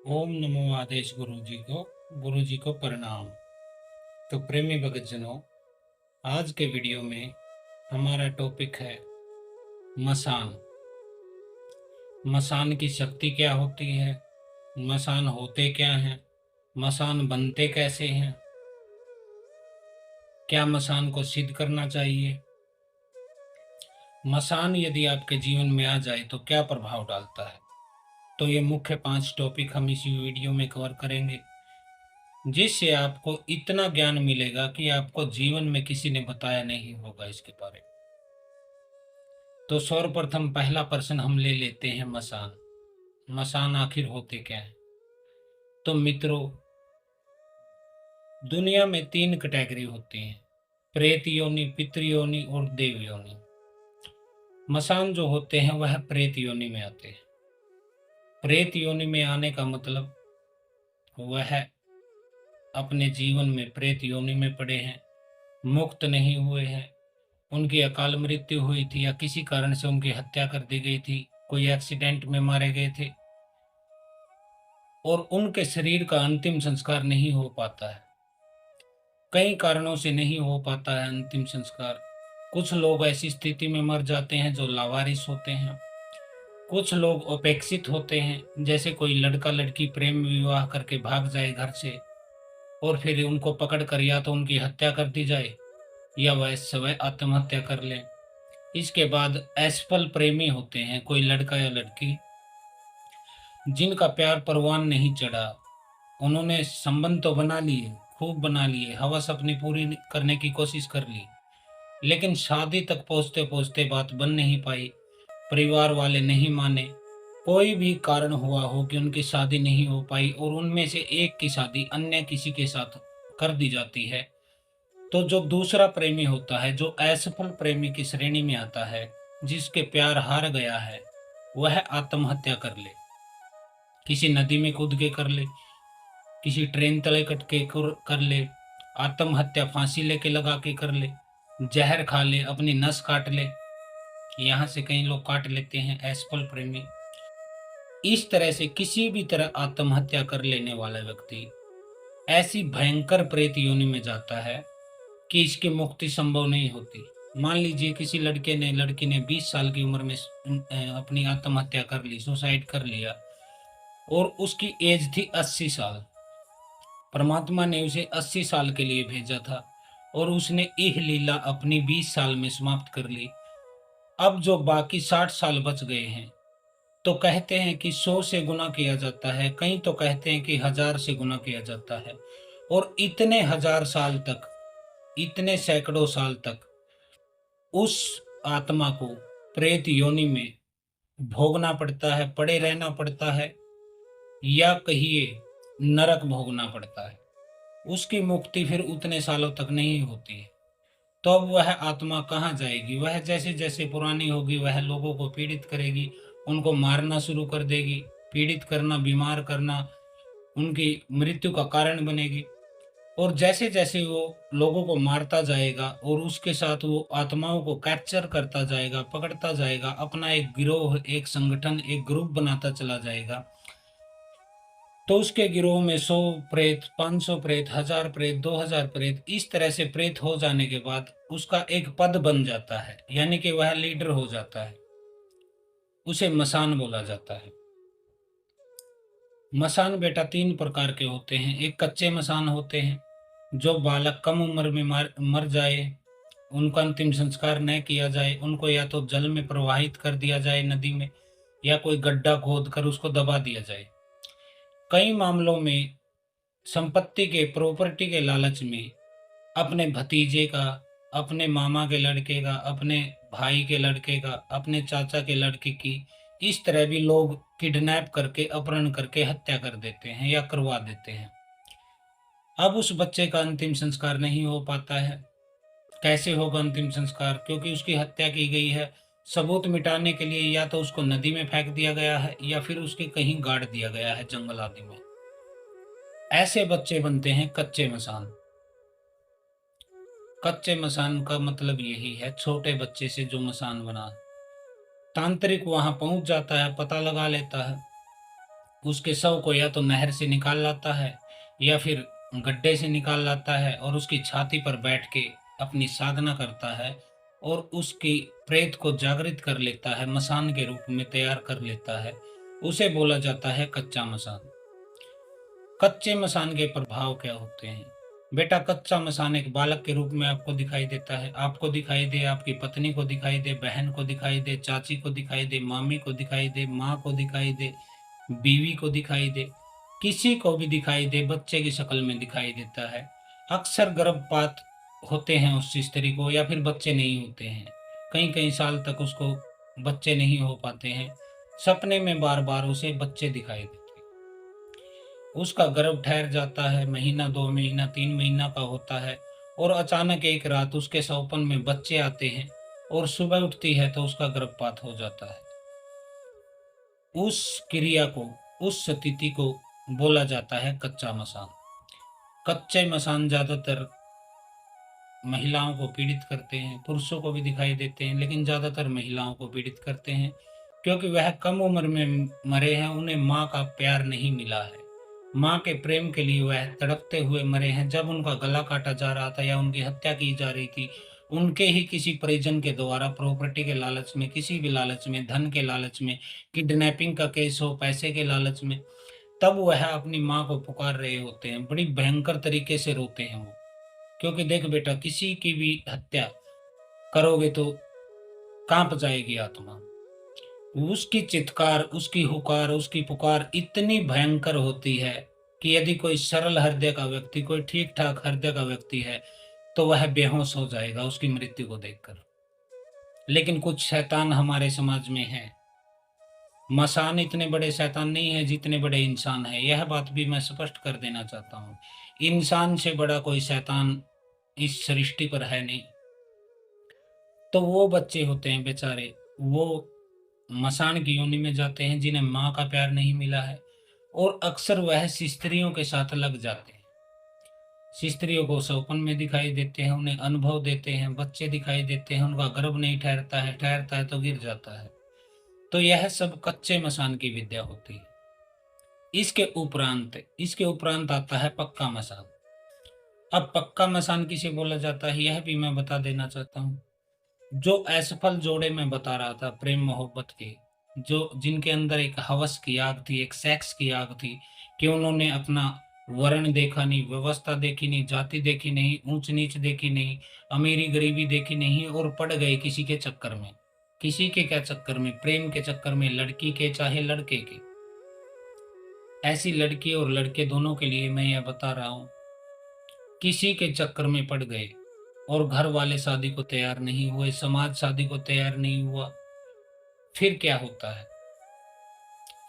ओम नमो आदेश गुरु जी को प्रणाम। तो प्रेमी भक्तजनों, आज के वीडियो में हमारा टॉपिक है मसान। मसान की शक्ति क्या होती है, मसान होते क्या हैं, मसान बनते कैसे हैं, क्या मसान को सिद्ध करना चाहिए, मसान यदि आपके जीवन में आ जाए तो क्या प्रभाव डालता है। तो ये मुख्य 5 टॉपिक हम इसी वीडियो में कवर करेंगे, जिससे आपको इतना ज्ञान मिलेगा कि आपको जीवन में किसी ने बताया नहीं होगा इसके बारे में। तो सर्वप्रथम पहला प्रश्न हम ले लेते हैं मसान। मसान आखिर होते क्या है? तो मित्रों, दुनिया में 3 कैटेगरी होती हैं, प्रेत योनि, पितृ योनि और देव योनि। मसान जो होते हैं वह प्रेत योनि में आते हैं। प्रेत योनि में आने का मतलब वह अपने जीवन में प्रेत योनि में पड़े हैं, मुक्त नहीं हुए हैं, उनकी अकाल मृत्यु हुई थी या किसी कारण से उनकी हत्या कर दी गई थी, कोई एक्सीडेंट में मारे गए थे और उनके शरीर का अंतिम संस्कार नहीं हो पाता है। कई कारणों से नहीं हो पाता है अंतिम संस्कार। कुछ लोग ऐसी स्थिति में मर जाते हैं जो लावारिस होते हैं, कुछ लोग उपेक्षित होते हैं, जैसे कोई लड़का लड़की प्रेम विवाह करके भाग जाए घर से और फिर उनको पकड़ कर या तो उनकी हत्या कर दी जाए या वह स्वयं आत्महत्या कर लें। इसके बाद असफल प्रेमी होते हैं, कोई लड़का या लड़की जिनका प्यार परवान नहीं चढ़ा। उन्होंने संबंध तो बना लिए, खूब बना लिए, हवस अपनी पूरी करने की कोशिश कर ली, लेकिन शादी तक पहुंचते पहुंचते बात बन नहीं पाई, परिवार वाले नहीं माने, कोई भी कारण हुआ हो कि उनकी शादी नहीं हो पाई और उनमें से एक की शादी अन्य किसी के साथ कर दी जाती है। तो जो दूसरा प्रेमी होता है, जो असफल प्रेमी की श्रेणी में आता है, जिसके प्यार हार गया है, वह आत्महत्या कर ले, किसी नदी में कूद के कर ले, किसी ट्रेन तले कट के कर ले, आत्महत्या फांसी लेके लगा के कर ले, जहर खा ले, अपनी नस काट ले। यहाँ से कई लोग काट लेते हैं असफल प्रेमी। इस तरह से किसी भी तरह आत्महत्या कर लेने वाला व्यक्ति ऐसी भयंकर प्रेत योनि में जाता है कि इसकी मुक्ति संभव नहीं होती। मान लीजिए किसी लड़की ने 20 साल की उम्र में अपनी आत्महत्या कर ली, सुसाइड कर लिया और उसकी एज थी 80 साल। परमात्मा ने उसे 80 साल के लिए भेजा था और उसने इह लीला अपनी 20 साल में समाप्त कर ली। अब जो बाकी 60 साल बच गए हैं, तो कहते हैं कि 100 से गुना किया जाता है, कई तो कहते हैं कि 1000 से गुना किया जाता है। और इतने 1000 साल तक, इतने सैकड़ों साल तक उस आत्मा को प्रेत योनि में भोगना पड़ता है, पड़े रहना पड़ता है, या कहिए नरक भोगना पड़ता है। उसकी मुक्ति फिर उतने सालों तक नहीं होती है। तो अब वह आत्मा कहाँ जाएगी? वह जैसे जैसे पुरानी होगी वह लोगों को पीड़ित करेगी, उनको मारना शुरू कर देगी, पीड़ित करना, बीमार करना, उनकी मृत्यु का कारण बनेगी। और जैसे जैसे वो लोगों को मारता जाएगा और उसके साथ वो आत्माओं को कैप्चर करता जाएगा, पकड़ता जाएगा, अपना एक गिरोह, एक संगठन, एक ग्रुप बनाता चला जाएगा, तो उसके गिरोह में 100 प्रेत, 500 प्रेत, 1000 प्रेत, 2000 प्रेत, इस तरह से प्रेत हो जाने के बाद उसका एक पद बन जाता है, यानी कि वह लीडर हो जाता है। उसे मसान बोला जाता है। मसान बेटा 3 प्रकार के होते हैं। एक कच्चे मसान होते हैं, जो बालक कम उम्र में मर जाए, उनका अंतिम संस्कार न किया जाए, उनको या तो जल में प्रवाहित कर दिया जाए, नदी में, या कोई गड्ढा खोद कर उसको दबा दिया जाए। कई मामलों में संपत्ति के, प्रॉपर्टी के लालच में अपने भतीजे का, अपने मामा के लड़के का, अपने भाई के लड़के का, अपने चाचा के लड़के की, इस तरह भी लोग किडनैप करके, अपहरण करके हत्या कर देते हैं या करवा देते हैं। अब उस बच्चे का अंतिम संस्कार नहीं हो पाता है। कैसे होगा अंतिम संस्कार? क्योंकि उसकी हत्या की गई है। सबूत मिटाने के लिए या तो उसको नदी में फेंक दिया गया है या फिर उसके कहीं गाड़ दिया गया है, जंगल आदि में। ऐसे बच्चे बनते हैं कच्चे मसान। कच्चे मसान का मतलब यही है, छोटे बच्चे से जो मसान बना। तांत्रिक वहां पहुंच जाता है, पता लगा लेता है उसके शव को या तो नहर से निकाल लाता है या फिर गड्ढे से निकाल लाता है और उसकी छाती पर बैठ के अपनी साधना करता है और उसकी प्रेत को जागृत कर लेता है, मसान के रूप में तैयार कर लेता है। उसे बोला जाता है कच्चा मसान। कच्चे मसान के प्रभाव क्या होते हैं? बेटा, कच्चा मसान एक बालक के रूप में आपको दिखाई देता है। आपको दिखाई दे, आपकी पत्नी को दिखाई दे, बहन को दिखाई दे, चाची को दिखाई दे, मामी को दिखाई दे, माँ को दिखाई दे, बीवी को दिखाई दे, किसी को भी दिखाई दे, बच्चे की शक्ल में दिखाई देता है। अक्सर गर्भपात होते हैं उस स्त्री को, या फिर बच्चे नहीं होते हैं। कई कई साल तक उसको बच्चे नहीं हो पाते हैं। सपने में बार बार उसे बच्चे दिखाई देते हैं। उसका गर्भ ठहर जाता है, महीना, 2 महीना, 3 महीना का होता है, और अचानक एक रात उसके सौपन में बच्चे आते हैं और सुबह उठती है तो उसका गर्भपात हो जाता है। उस क्रिया को, उस स्थिति को बोला जाता है कच्चा मसान। कच्चे मसान ज्यादातर महिलाओं को पीड़ित करते हैं, पुरुषों को भी दिखाई देते हैं, लेकिन ज्यादातर महिलाओं को पीड़ित करते हैं, क्योंकि वह कम उम्र में मरे हैं, उन्हें माँ का प्यार नहीं मिला है। माँ के प्रेम के लिए वह तड़पते हुए मरे हैं। जब उनका गला काटा जा रहा था या उनकी हत्या की जा रही थी, उनके ही किसी परिजन के द्वारा प्रॉपर्टी के लालच में, किसी भी लालच में, धन के लालच में, किडनैपिंग का केस हो, पैसे के लालच में, तब वह अपनी माँ को पुकार रहे होते हैं। बड़ी भयंकर तरीके से रोते हैं वो, क्योंकि देख बेटा, किसी की भी हत्या करोगे तो कांप जाएगी आत्मा। उसकी चित्कार, उसकी हुकार, उसकी पुकार इतनी भयंकर होती है कि यदि कोई सरल हृदय का व्यक्ति, कोई ठीक ठाक हृदय का व्यक्ति है, तो वह बेहोश हो जाएगा उसकी मृत्यु को देखकर। लेकिन कुछ शैतान हमारे समाज में है। मसान इतने बड़े शैतान नहीं है जितने बड़े इंसान है। यह बात भी मैं स्पष्ट कर देना चाहता हूँ। इंसान से बड़ा कोई शैतान इस सृष्टि पर है नहीं। तो वो बच्चे होते हैं बेचारे, वो मसान की योनि में जाते हैं जिन्हें माँ का प्यार नहीं मिला है, और अक्सर वह स्त्रियों के साथ लग जाते हैं। स्त्रियों को सौपन में दिखाई देते हैं, उन्हें अनुभव देते हैं, बच्चे दिखाई देते हैं, उनका गर्भ नहीं ठहरता है, ठहरता है तो गिर जाता है। तो यह सब कच्चे मसान की विद्या होती है। इसके उपरांत आता है पक्का मसान। अब पक्का मसान किसे बोला जाता है यह भी मैं बता देना चाहता हूँ। जो असफल जोड़े में बता रहा था, प्रेम मोहब्बत के, जो जिनके अंदर एक हवस की आग थी, एक सेक्स की आग थी, कि उन्होंने अपना वर्ण देखा नहीं, व्यवस्था देखी नहीं, जाति देखी नहीं, ऊंच नीच देखी नहीं, अमीरी गरीबी देखी नहीं, और पड़ गए किसी के चक्कर में। किसी के क्या चक्कर में? प्रेम के चक्कर में, लड़की के चाहे लड़के के। ऐसी लड़की और लड़के दोनों के लिए मैं यह बता रहा हूं, किसी के चक्कर में पड़ गए और घर वाले शादी को तैयार नहीं हुए, समाज शादी को तैयार नहीं हुआ, फिर क्या होता है?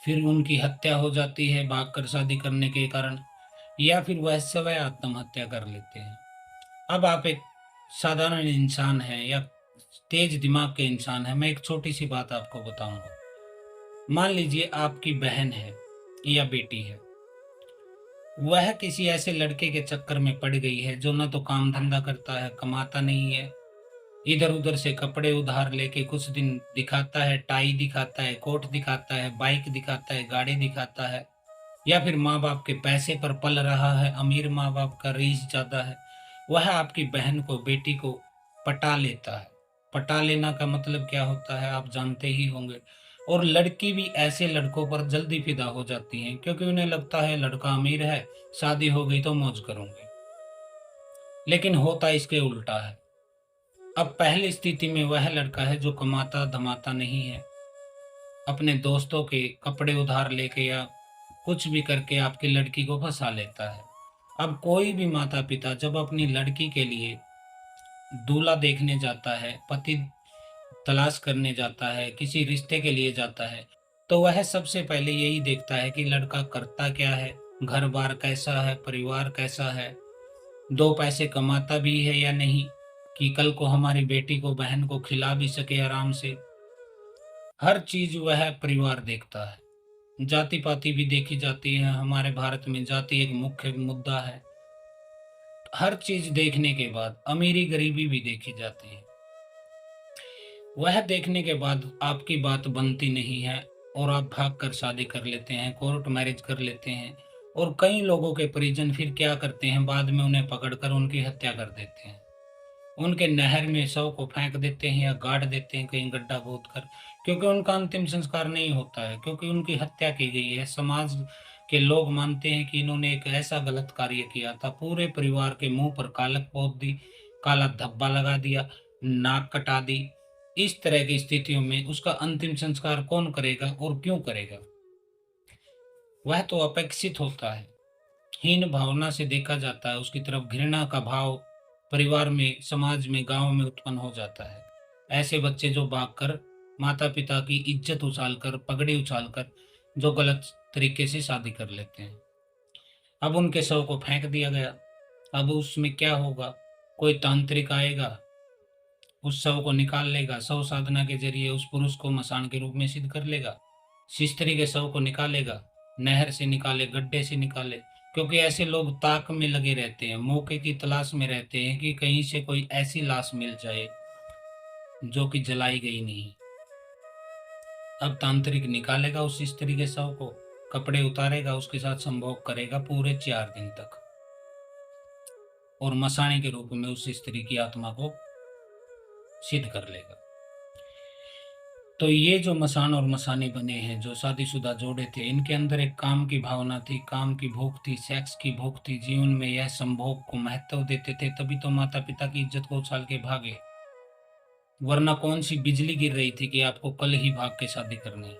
फिर उनकी हत्या हो जाती है भागकर शादी करने के कारण, या फिर वह स्वयं आत्महत्या कर लेते हैं। अब आप एक साधारण इंसान है या तेज दिमाग के इंसान है, मैं एक छोटी सी बात आपको बताऊंगा। मान लीजिए आपकी बहन है या बेटी है, वह किसी ऐसे लड़के के चक्कर में पड़ गई है जो ना तो काम धंधा करता है, कमाता नहीं है, इधर उधर से कपड़े उधार लेके कुछ दिन दिखाता है, टाई दिखाता है, कोट दिखाता है, बाइक दिखाता है, गाड़ी दिखाता है, या फिर माँ बाप के पैसे पर पल रहा है, अमीर माँ बाप का रीच ज्यादा है, वह आपकी बहन को, बेटी को पटा लेता है। पटा लेना का मतलब क्या होता है आप जानते ही होंगे। और लड़की भी ऐसे लड़कों पर जल्दी फिदा हो जाती है, क्योंकि उन्हें लगता है लड़का अमीर है, शादी हो गई तो मौज करूंगी। लेकिन होता इसके उल्टा है। अब पहली स्थिति में वह लड़का है जो कमाता धमाता नहीं है, अपने दोस्तों के कपड़े उधार लेके या कुछ भी करके आपकी लड़की को फंसा लेता है। अब कोई भी माता पिता जब अपनी लड़की के लिए दूल्हा देखने जाता है, पति तलाश करने जाता है, किसी रिश्ते के लिए जाता है, तो वह सबसे पहले यही देखता है कि लड़का करता क्या है, घर बार कैसा है, परिवार कैसा है, 2 पैसे कमाता भी है या नहीं, कि कल को हमारी बेटी को, बहन को खिला भी सके आराम से। हर चीज वह परिवार देखता है। जाति पाति भी देखी जाती है। हमारे भारत में जाति एक मुख्य मुद्दा है। हर चीज देखने के बाद अमीरी गरीबी भी देखी जाती है। वह देखने के बाद आपकी बात बनती नहीं है, और आप भाग कर शादी कर लेते हैं, कोर्ट मैरिज कर लेते हैं। और कई लोगों के परिजन फिर क्या करते हैं, बाद में उन्हें पकड़कर उनकी हत्या कर देते हैं। उनके नहर में शव को फेंक देते हैं या गाड़ देते हैं कहीं गड्ढा खोद कर, क्योंकि उनका अंतिम संस्कार नहीं होता है, क्योंकि उनकी हत्या की गई है। समाज के लोग मानते हैं कि इन्होंने एक ऐसा गलत कार्य किया था, पूरे परिवार के मुंह पर कालक पोत दी, काला धब्बा लगा दिया, नाक कटा दी। इस तरह की स्थितियों में उसका अंतिम संस्कार कौन करेगा और क्यों करेगा? वह तो अपेक्षित होता है। हीन भावना से देखा जाता है, उसकी तरफ घृणा का भाव परिवार में, समाज में, गांव में उत्पन्न हो जाता है। ऐसे बच्चे जो भागकर माता पिता की इज्जत उछालकर, पगड़ी उछालकर, जो गलत तरीके से शादी कर लेते हैं। अब उनके शव को फेंक दिया गया। अब उसमें क्या होगा? कोई तांत्रिक आएगा, उस शव को निकाल लेगा, शव साधना के जरिए उस पुरुष को मसान के रूप में सिद्ध कर लेगा। स्त्री के शव को निकालेगा, नहर से निकाले, गड्ढे से निकाले, क्योंकि ऐसे लोग ताक में लगे रहते हैं, मौके की तलाश में रहते हैं कि कहीं से कोई ऐसी लाश मिल जाए जो कि जलाई गई नहीं। अब तांत्रिक निकालेगा उस स्त्री के शव को, कपड़े उतारेगा, उसके साथ संभोग करेगा पूरे 4 दिन तक, और मसाणे के रूप में उस स्त्री की आत्मा को सिद्ध कर लेगा। तो ये जो मसान और मसाने बने हैं, जो शादीशुदा जोड़े थे, इनके अंदर एक काम की भावना थी, काम की भूख थी, सेक्स की भूख थी, जीवन में यह संभोग को महत्व देते थे। तभी तो माता पिता की इज्जत को उछाल के भागे, वरना कौन सी बिजली गिर रही थी कि आपको कल ही भाग के शादी करनी।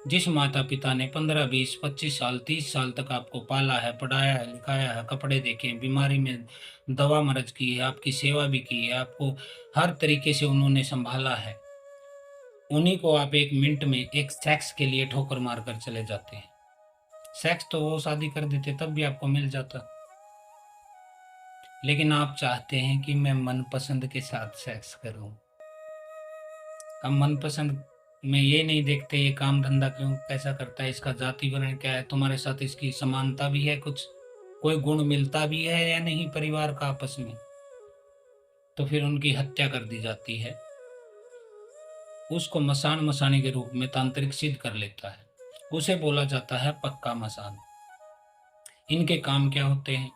जिस माता पिता ने 15, 20, 25 साल, 30 साल तक आपको पाला है, पढ़ाया है, लिखाया है, कपड़े देखे, बीमारी में दवा मरज की है, आपकी सेवा भी की है, आपको हर तरीके से उन्होंने संभाला है, उन्हीं को आप एक मिनट में एक सेक्स के लिए ठोकर मारकर चले जाते हैं। सेक्स तो वो शादी कर देते तब भी आपको मिल जाता, लेकिन आप चाहते हैं कि मैं मनपसंद के साथ सेक्स करूं। अब मनपसंद में ये नहीं देखते ये काम धंधा क्यों कैसा करता है, इसका जाति वर्ण क्या है, तुम्हारे साथ इसकी समानता भी है, कुछ कोई गुण मिलता भी है या नहीं परिवार का आपस में। तो फिर उनकी हत्या कर दी जाती है, उसको मसान मसाने के रूप में तांत्रिक सिद्ध कर लेता है, उसे बोला जाता है पक्का मसान। इनके काम क्या होते हैं?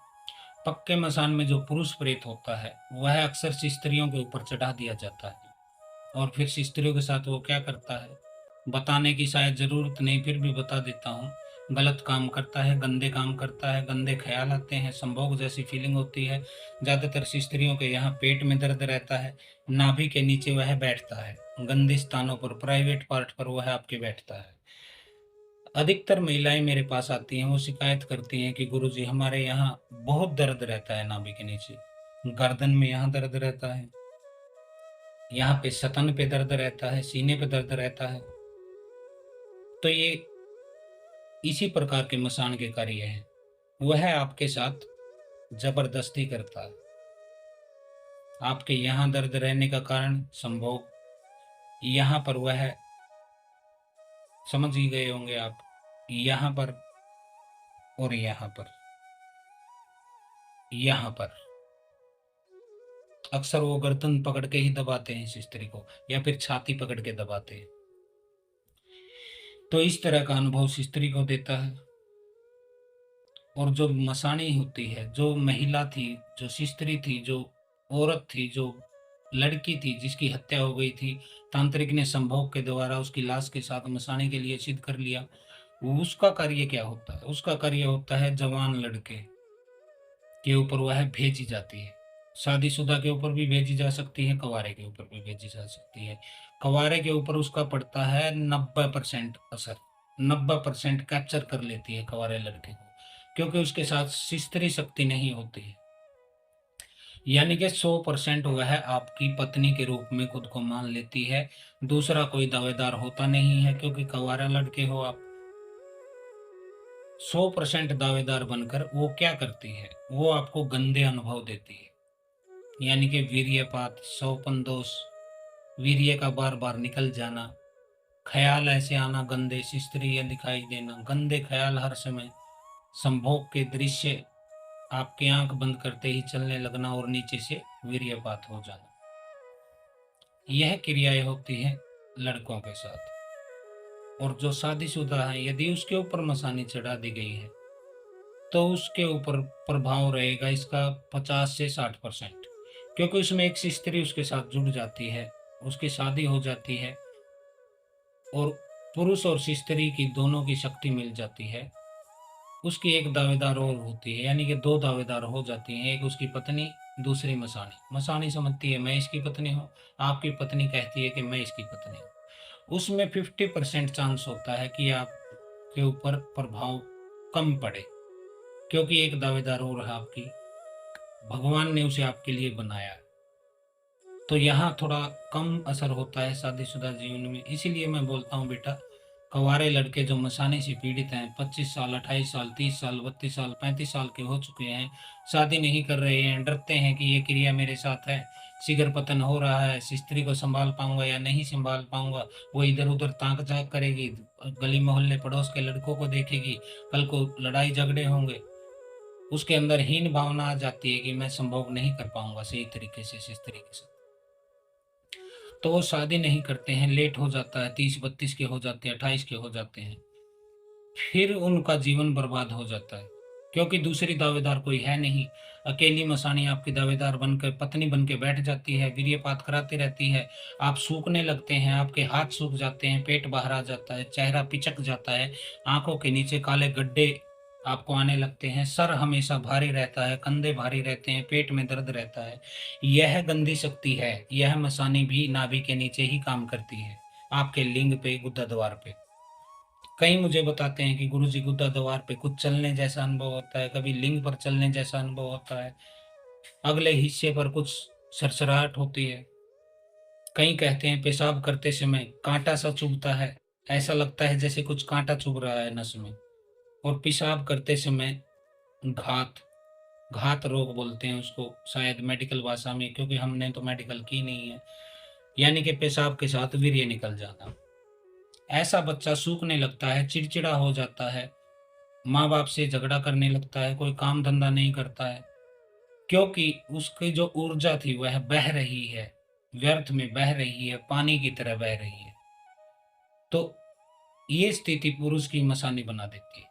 पक्के मसान में जो पुरुष प्रेत होता है वह अक्सर स्त्रियों के ऊपर चढ़ा दिया जाता है, और फिर स्त्रियों के साथ वो क्या करता है बताने की शायद जरूरत नहीं, फिर भी बता देता हूँ। गलत काम करता है, गंदे काम करता है, गंदे ख्याल आते हैं, संभोग जैसी फीलिंग होती है। ज्यादातर स्त्रियों के यहाँ पेट में दर्द रहता है, नाभि के नीचे वह बैठता है, गंदे स्थानों पर, प्राइवेट पार्ट पर वह आपके बैठता है। अधिकतर महिलाएं मेरे पास आती हैं, वो शिकायत करती हैं कि गुरुजी हमारे यहाँ बहुत दर्द रहता है, नाभि के नीचे, गर्दन में यहाँ दर्द रहता है, यहाँ पे सतन पे दर्द रहता है, सीने पे दर्द रहता है। तो ये इसी प्रकार के मसान के कार्य हैं। वह आपके साथ जबरदस्ती करता है। आपके यहाँ दर्द रहने का कारण संभोग, यहाँ पर वह, समझ ही गए होंगे आप, यहाँ पर और यहाँ पर, यहाँ पर अक्सर वो गर्दन पकड़ के ही दबाते हैं इस स्त्री को, या फिर छाती पकड़ के दबाते हैं। तो इस तरह का अनुभव स्त्री को देता है। और जो मसाणी होती है, जो महिला थी, जो स्त्री थी, जो औरत थी, जो लड़की थी जिसकी हत्या हो गई थी, तांत्रिक ने संभोग के द्वारा उसकी लाश के साथ मसाने के लिए सिद्ध कर लिया, उसका कार्य क्या होता है? उसका कार्य होता है जवान लड़के के ऊपर वह भेजी जाती है। शादीशुदा के ऊपर भी भेजी जा सकती है, कवारे के ऊपर भी भेजी जा सकती है। कवारे के ऊपर उसका पड़ता है 90% असर, 90% कैप्चर कर लेती है कवारे लड़के को, क्योंकि उसके साथ स्त्री शक्ति नहीं होती है। यानी कि 100% वह आपकी पत्नी के रूप में खुद को मान लेती है, दूसरा कोई दावेदार होता नहीं है, क्योंकि कवारा लड़के हो आप। 100% दावेदार बनकर वो क्या करती है, वो आपको गंदे अनुभव देती है, यानी कि वीर्यपात, सौपन दोष, वीर्य का बार बार निकल जाना, ख्याल ऐसे आना गंदे, स्त्रियां दिखाई देना, गंदे ख्याल हर समय, संभोग के दृश्य आपकी आंख बंद करते ही चलने लगना, और नीचे से वीर्यपात हो जाना। यह क्रियाएं होती हैं लड़कों के साथ। और जो शादीशुदा है यदि उसके ऊपर मसानी चढ़ा दी गई है तो उसके ऊपर प्रभाव रहेगा इसका 50 से 60%, क्योंकि उसमें एक स्त्री उसके साथ जुड़ जाती है, उसकी शादी हो जाती है और पुरुष और स्त्री की दोनों की शक्ति मिल जाती है। उसकी एक दावेदार और होती है, यानी कि दो दावेदार हो जाती हैं, एक उसकी पत्नी, दूसरी मसानी। मसानी समझती है मैं इसकी पत्नी हूँ, आपकी पत्नी कहती है कि मैं इसकी पत्नी हूँ। उसमें 50% चांस होता है कि आपके ऊपर प्रभाव कम पड़े, क्योंकि एक दावेदार और है आपकी, भगवान ने उसे आपके लिए बनाया। तो यहाँ थोड़ा कम असर होता है शादीशुदा जीवन में। इसीलिए मैं बोलता हूँ बेटा, कवारे लड़के जो मसाने से पीड़ित हैं, 25 साल, 28 साल, 30 साल, 32 साल, 35 साल के हो चुके हैं, शादी नहीं कर रहे हैं, डरते हैं कि ये क्रिया मेरे साथ है, शीघ्र पतन हो रहा है, स्त्री को संभाल पाऊंगा या नहीं संभाल पाऊंगा, वो इधर उधर ताक झाक करेगी, गली मोहल्ले पड़ोस के लड़कों को देखेगी, कल को लड़ाई झगड़े होंगे, उसके अंदर हीन भावना आ जाती है कि मैं संभोग नहीं कर पाऊंगा सही तरीके से इस तरीके से। तो वो शादी नहीं करते हैं, लेट हो जाता है, 30-32 के हो जाते हैं, 28 के हो जाते हैं, फिर उनका जीवन बर्बाद हो जाता है, क्योंकि दूसरी दावेदार कोई है नहीं। अकेली मसानी आपकी दावेदार बनकर पत्नी बन के बैठ जाती है, वीर्यपात कराती रहती है, आप सूखने लगते हैं, आपके हाथ सूख जाते हैं, पेट बाहर आ जाता है, चेहरा पिचक जाता है, आंखों के नीचे काले गड्ढे आपको आने लगते हैं, सर हमेशा भारी रहता है, कंधे भारी रहते हैं, पेट में दर्द रहता है। यह गंदी शक्ति है, यह मसानी भी नाभि के नीचे ही काम करती है, आपके लिंग पे, गुद्दा द्वार पे। कई मुझे बताते हैं कि गुरुजी गुद्दा द्वार पे कुछ चलने जैसा अनुभव होता है, कभी लिंग पर चलने जैसा अनुभव होता है, अगले हिस्से पर कुछ सरसराहट होती है। कई कहते हैं पेशाब करते समय कांटा सा चुभता है, ऐसा लगता है जैसे कुछ कांटा चुभ रहा है नस में। और पेशाब करते समय घात, घात रोग बोलते हैं उसको शायद मेडिकल भाषा में, क्योंकि हमने तो मेडिकल की नहीं है, यानी कि पेशाब के साथ वीर्य निकल जाना। ऐसा बच्चा सूखने लगता है, चिड़चिड़ा हो जाता है, माँ बाप से झगड़ा करने लगता है, कोई काम धंधा नहीं करता है, क्योंकि उसकी जो ऊर्जा थी वह बह रही है, व्यर्थ में बह रही है, पानी की तरह बह रही है। तो ये स्थिति पुरुष की मसानी बना देती है।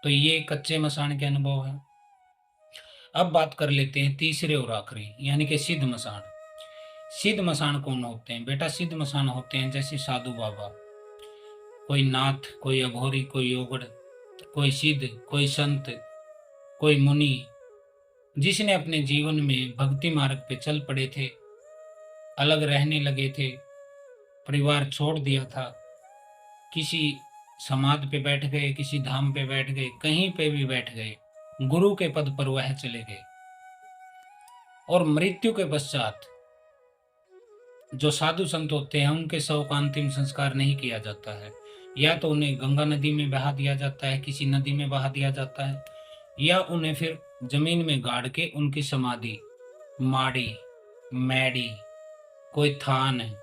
तो ये कच्चे मसान के अनुभव है। अब बात कर लेते हैं तीसरे और आखिरी, यानी कि सिद्ध मसान। सिद्ध मसान कौन होते हैं बेटा? सिद्ध मसान होते हैं जैसे साधु बाबा, कोई नाथ, कोई अघोरी, कोई योगड़, कोई सिद्ध, कोई संत, कोई मुनि, जिसने अपने जीवन में भक्ति मार्ग पे चल पड़े थे, अलग रहने लगे थे, परिवार छोड़ दिया था, किसी समाधि पे बैठ गए, किसी धाम पे बैठ गए, कहीं पे भी बैठ गए, गुरु के पद पर वह चले गए। और मृत्यु के पश्चात जो साधु संत होते हैं उनके शव का अंतिम संस्कार नहीं किया जाता है, या तो उन्हें गंगा नदी में बहा दिया जाता है, किसी नदी में बहा दिया जाता है, या उन्हें फिर जमीन में गाड़ के उनकी समाधि, माड़ी, मैडी, कोई थान है,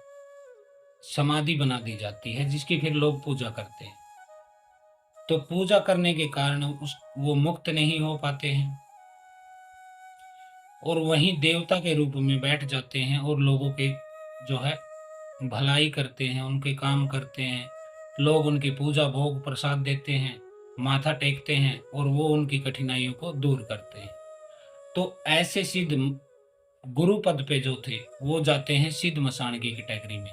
समाधि बना दी जाती है, जिसकी फिर लोग पूजा करते हैं। तो पूजा करने के कारण वो मुक्त नहीं हो पाते हैं और वहीं देवता के रूप में बैठ जाते हैं और लोगों के जो है भलाई करते हैं, उनके काम करते हैं, लोग उनकी पूजा भोग प्रसाद देते हैं, माथा टेकते हैं और वो उनकी कठिनाइयों को दूर करते हैं। तो ऐसे सिद्ध गुरु पद पे जो थे वो जाते हैं सिद्ध मसान की कैटेगरी में।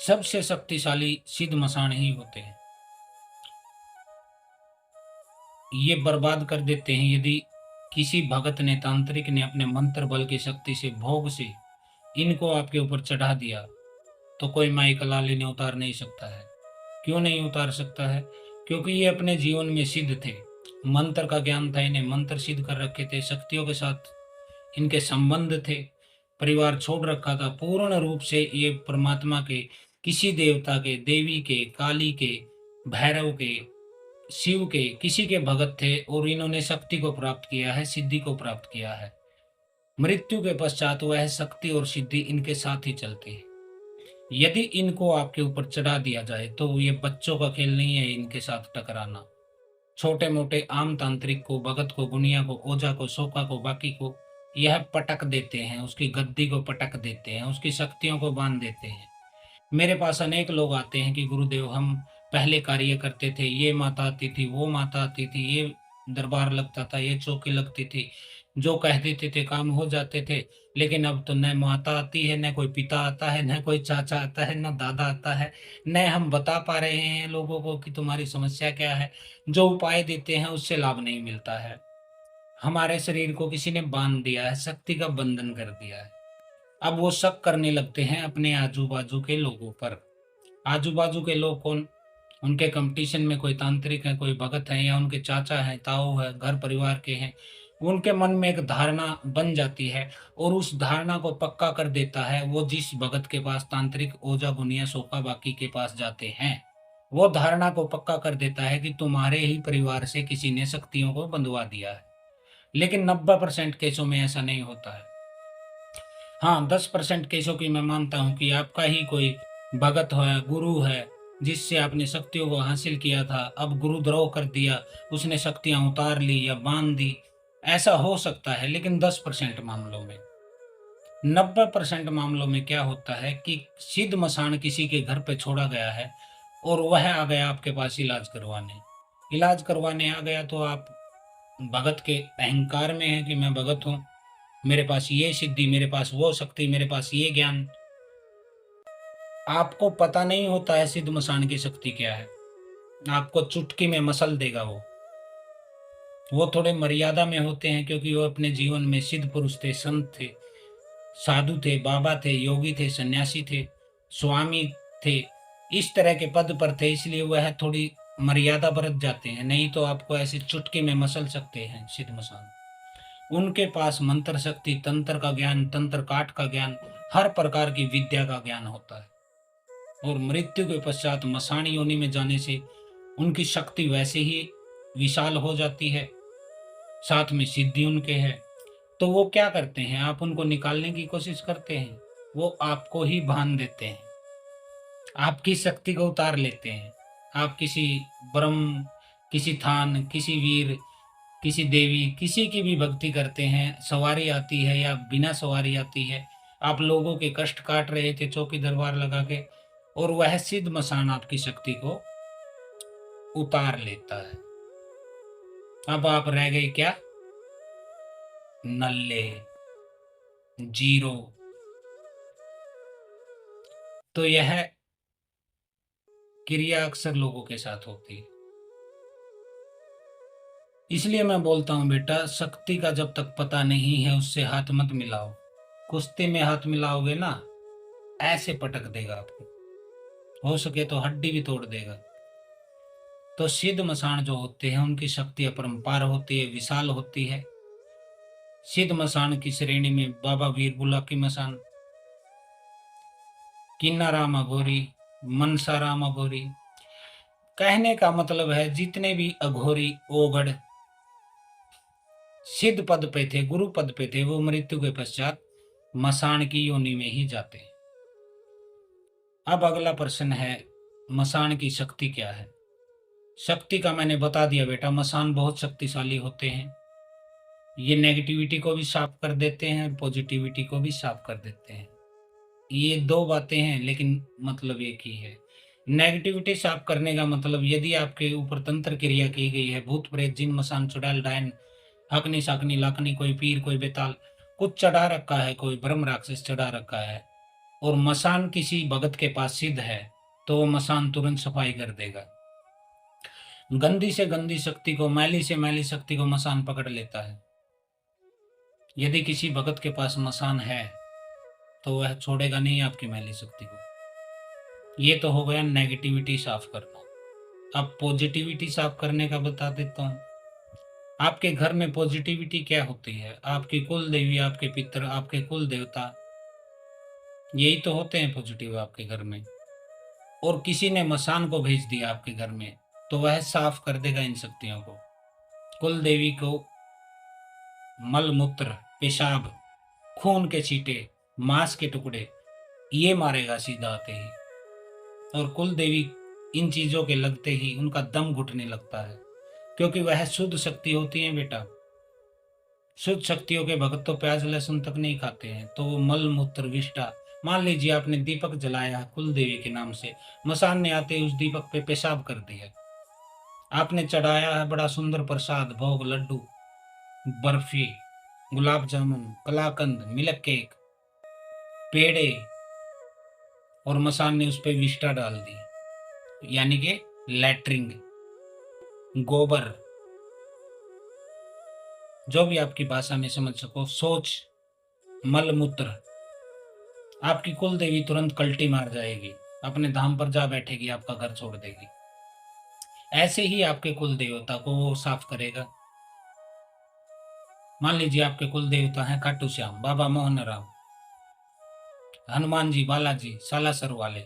सबसे शक्तिशाली सिद्ध मसान ही होते हैं। ये बर्बाद कर देते हैं यदि किसी भगत ने, तांत्रिक ने अपने मंत्र बल की शक्ति से, भोग से इनको आपके ऊपर चढ़ा दिया, तो कोई माई कलाली ने उतार नहीं सकता है। क्यों नहीं उतार सकता है? क्योंकि ये अपने जीवन में सिद्ध थे, मंत्र का ज्ञान था इन्हें, मंत्र सिद्ध कर रखे थे, शक्तियों के साथ इनके संबंध थे, परिवार छोड़ रखा था, पूर्ण रूप से ये परमात्मा के, किसी देवता के, देवी के, काली के, भैरव के, शिव के, किसी के भगत थे और इन्होंने शक्ति को प्राप्त किया है, सिद्धि को प्राप्त किया है। मृत्यु के पश्चात वह शक्ति और सिद्धि इनके साथ ही चलती है। यदि इनको आपके ऊपर चढ़ा दिया जाए तो ये बच्चों का खेल नहीं है इनके साथ टकराना। छोटे मोटे आम तांत्रिक को, भगत को, गुनिया को, ओझा को, सोका को, बाकी को यह पटक देते हैं, उसकी गद्दी को पटक देते हैं, उसकी शक्तियों को बांध देते हैं। मेरे पास अनेक लोग आते हैं कि गुरुदेव हम पहले कार्य करते थे, ये माता आती थी, वो माता आती थी, ये दरबार लगता था, ये चौकी लगती थी, जो कह देते थे काम हो जाते थे। लेकिन अब तो न माता आती है, न कोई पिता आता है, न कोई चाचा आता है, न दादा आता है, न हम बता पा रहे हैं लोगों को कि तुम्हारी समस्या क्या है। जो उपाय देते हैं उससे लाभ नहीं मिलता है। हमारे शरीर को किसी ने बांध दिया है, शक्ति का बंधन कर दिया है। अब वो शक करने लगते हैं अपने आजू-बाजू के लोगों पर। आजू-बाजू के लोग कौन? उनके कंपटीशन में कोई तांत्रिक है, कोई भगत है या उनके चाचा हैं, ताऊ है, घर परिवार के हैं। उनके मन में एक धारणा बन जाती है और उस धारणा को पक्का कर देता है वो जिस भगत के पास तांत्रिक ओझा गुनिया सोखा बाकी के पास जाते हैं। वो धारणा को पक्का कर देता है कि तुम्हारे ही परिवार से किसी ने शक्तियों को बंधवा दिया है। लेकिन 90% केसों में ऐसा नहीं होता है। हाँ, 10% केसों की मैं मानता हूँ कि आपका ही कोई भगत है, गुरु है, जिससे आपने शक्तियों को हासिल किया था, अब गुरुद्रोह कर दिया, उसने शक्तियाँ उतार ली या बाँध दी, ऐसा हो सकता है। लेकिन 10% मामलों में, 90% मामलों में क्या होता है कि सिद्ध मसान किसी के घर पे छोड़ा गया है और वह आ गया आपके पास इलाज करवाने। इलाज करवाने आ गया तो आप भगत के अहंकार में हैं कि मैं भगत हूँ, मेरे पास ये सिद्धि, मेरे पास वो शक्ति, मेरे पास ये ज्ञान। आपको पता नहीं होता है सिद्ध मसान की शक्ति क्या है। आपको चुटकी में मसल देगा वो। वो थोड़े मर्यादा में होते हैं क्योंकि वो अपने जीवन में सिद्ध पुरुष थे, संत थे, साधु थे, बाबा थे, योगी थे, सन्यासी थे, स्वामी थे। इस तरह के पद पर थे इसलिए वह थोड़ी मर्यादा बरत जाते हैं, नहीं तो आपको ऐसे चुटकी में मसल सकते हैं सिद्ध मसान। उनके पास मंत्र शक्ति, तंत्र का ज्ञान, तंत्र काट का ज्ञान, हर प्रकार की विद्या का ज्ञान होता है। और मृत्यु के पश्चात मसान योनि में जाने से उनकी शक्ति वैसे ही विशाल हो जाती है, साथ में सिद्धि उनके है। तो वो क्या करते हैं, आप उनको निकालने की कोशिश करते हैं, वो आपको ही बांध देते हैं, आपकी शक्ति को उतार लेते हैं। आप किसी ब्रह्म, किसी थान, किसी वीर, किसी देवी, किसी की भी भक्ति करते हैं, सवारी आती है या बिना सवारी आती है, आप लोगों के कष्ट काट रहे थे चौकी दरबार लगा के, और वह सिद्ध मसान आपकी शक्ति को उतार लेता है। अब आप रह गए क्या? नल्ले, जीरो। तो यह क्रिया अक्सर लोगों के साथ होती है। इसलिए मैं बोलता हूँ बेटा, शक्ति का जब तक पता नहीं है उससे हाथ मत मिलाओ। कुश्ती में हाथ मिलाओगे ना, ऐसे पटक देगा आपको, हो सके तो हड्डी भी तोड़ देगा। तो सिद्ध मसान जो होते हैं उनकी शक्ति अपरंपार होती है, विशाल होती है। सिद्ध मसान की श्रेणी में बाबा वीर बुलाकी मसान, किन्नाराम अघोरी, मनसाराम अघोरी। कहने का मतलब है जितने भी अघोरी ओगड़ सिद्ध पद पे थे, गुरु पद पे थे, वो मृत्यु के पश्चात मसान की योनि में ही जाते हैं। अब अगला प्रश्न है, मसान की शक्ति क्या है? शक्ति का मैंने बता दिया बेटा, मसान बहुत शक्तिशाली होते हैं। ये नेगेटिविटी को भी साफ कर देते हैं, पॉजिटिविटी को भी साफ कर देते हैं। ये दो बातें हैं लेकिन मतलब एक ही है। नेगेटिविटी साफ करने का मतलब, यदि आपके ऊपर तंत्र क्रिया की गई है, भूत प्रेत जिन मसान चुड़ैल डायन हकनी साकनी लाकनी, कोई पीर कोई बेताल कुछ चढ़ा रखा है, कोई ब्रह्म राक्षस चढ़ा रखा है, और मसान किसी भगत के पास सिद्ध है, तो वो मसान तुरंत सफाई कर देगा। गंदी से गंदी शक्ति को, मैली से मैली शक्ति को मसान पकड़ लेता है। यदि किसी भगत के पास मसान है तो वह छोड़ेगा नहीं आपकी मैली शक्ति को। ये तो हो गया नेगेटिविटी साफ करना। अब पॉजिटिविटी साफ करने का बता देता हूँ। आपके घर में पॉजिटिविटी क्या होती है? आपकी कुल देवी, आपके पितर, आपके कुल देवता, यही तो होते हैं पॉजिटिव आपके घर में। और किसी ने मसान को भेज दिया आपके घर में, तो वह साफ कर देगा इन शक्तियों को। कुल देवी को मल मूत्र, पेशाब, खून के छींटे, मांस के टुकड़े, ये मारेगा सीधा आते ही। और कुल देवी इन चीजों के लगते ही उनका दम घुटने लगता है, क्योंकि वह शुद्ध शक्ति होती है बेटा। शुद्ध शक्तियों के भगत तो प्याज लहसुन तक नहीं खाते हैं, तो वो मल मूत्र विष्टा मान लीजिए आपने दीपक जलाया कुल देवी के नाम से, मसान ने आते ही उस दीपक पे पेशाब कर दिया। आपने चढ़ाया है बड़ा सुंदर प्रसाद, भोग, लड्डू, बर्फी, गुलाब जामुन, कलाकंद, मिल्क केक, पेड़े, और मसान ने उस पे विष्ठा डाल दी, यानी कि लैट्रिंग, गोबर, जो भी आपकी भाषा में समझ सको, शौच, मल मूत्र, आपकी कुल देवी तुरंत कल्टी मार जाएगी, अपने धाम पर जा बैठेगी, आपका घर छोड़ देगी। ऐसे ही आपके कुल देवता को वो साफ करेगा। मान लीजिए आपके कुल देवता हैं खाटू श्याम, बाबा मोहन राव, हनुमान जी, बालाजी, सालासर वाले,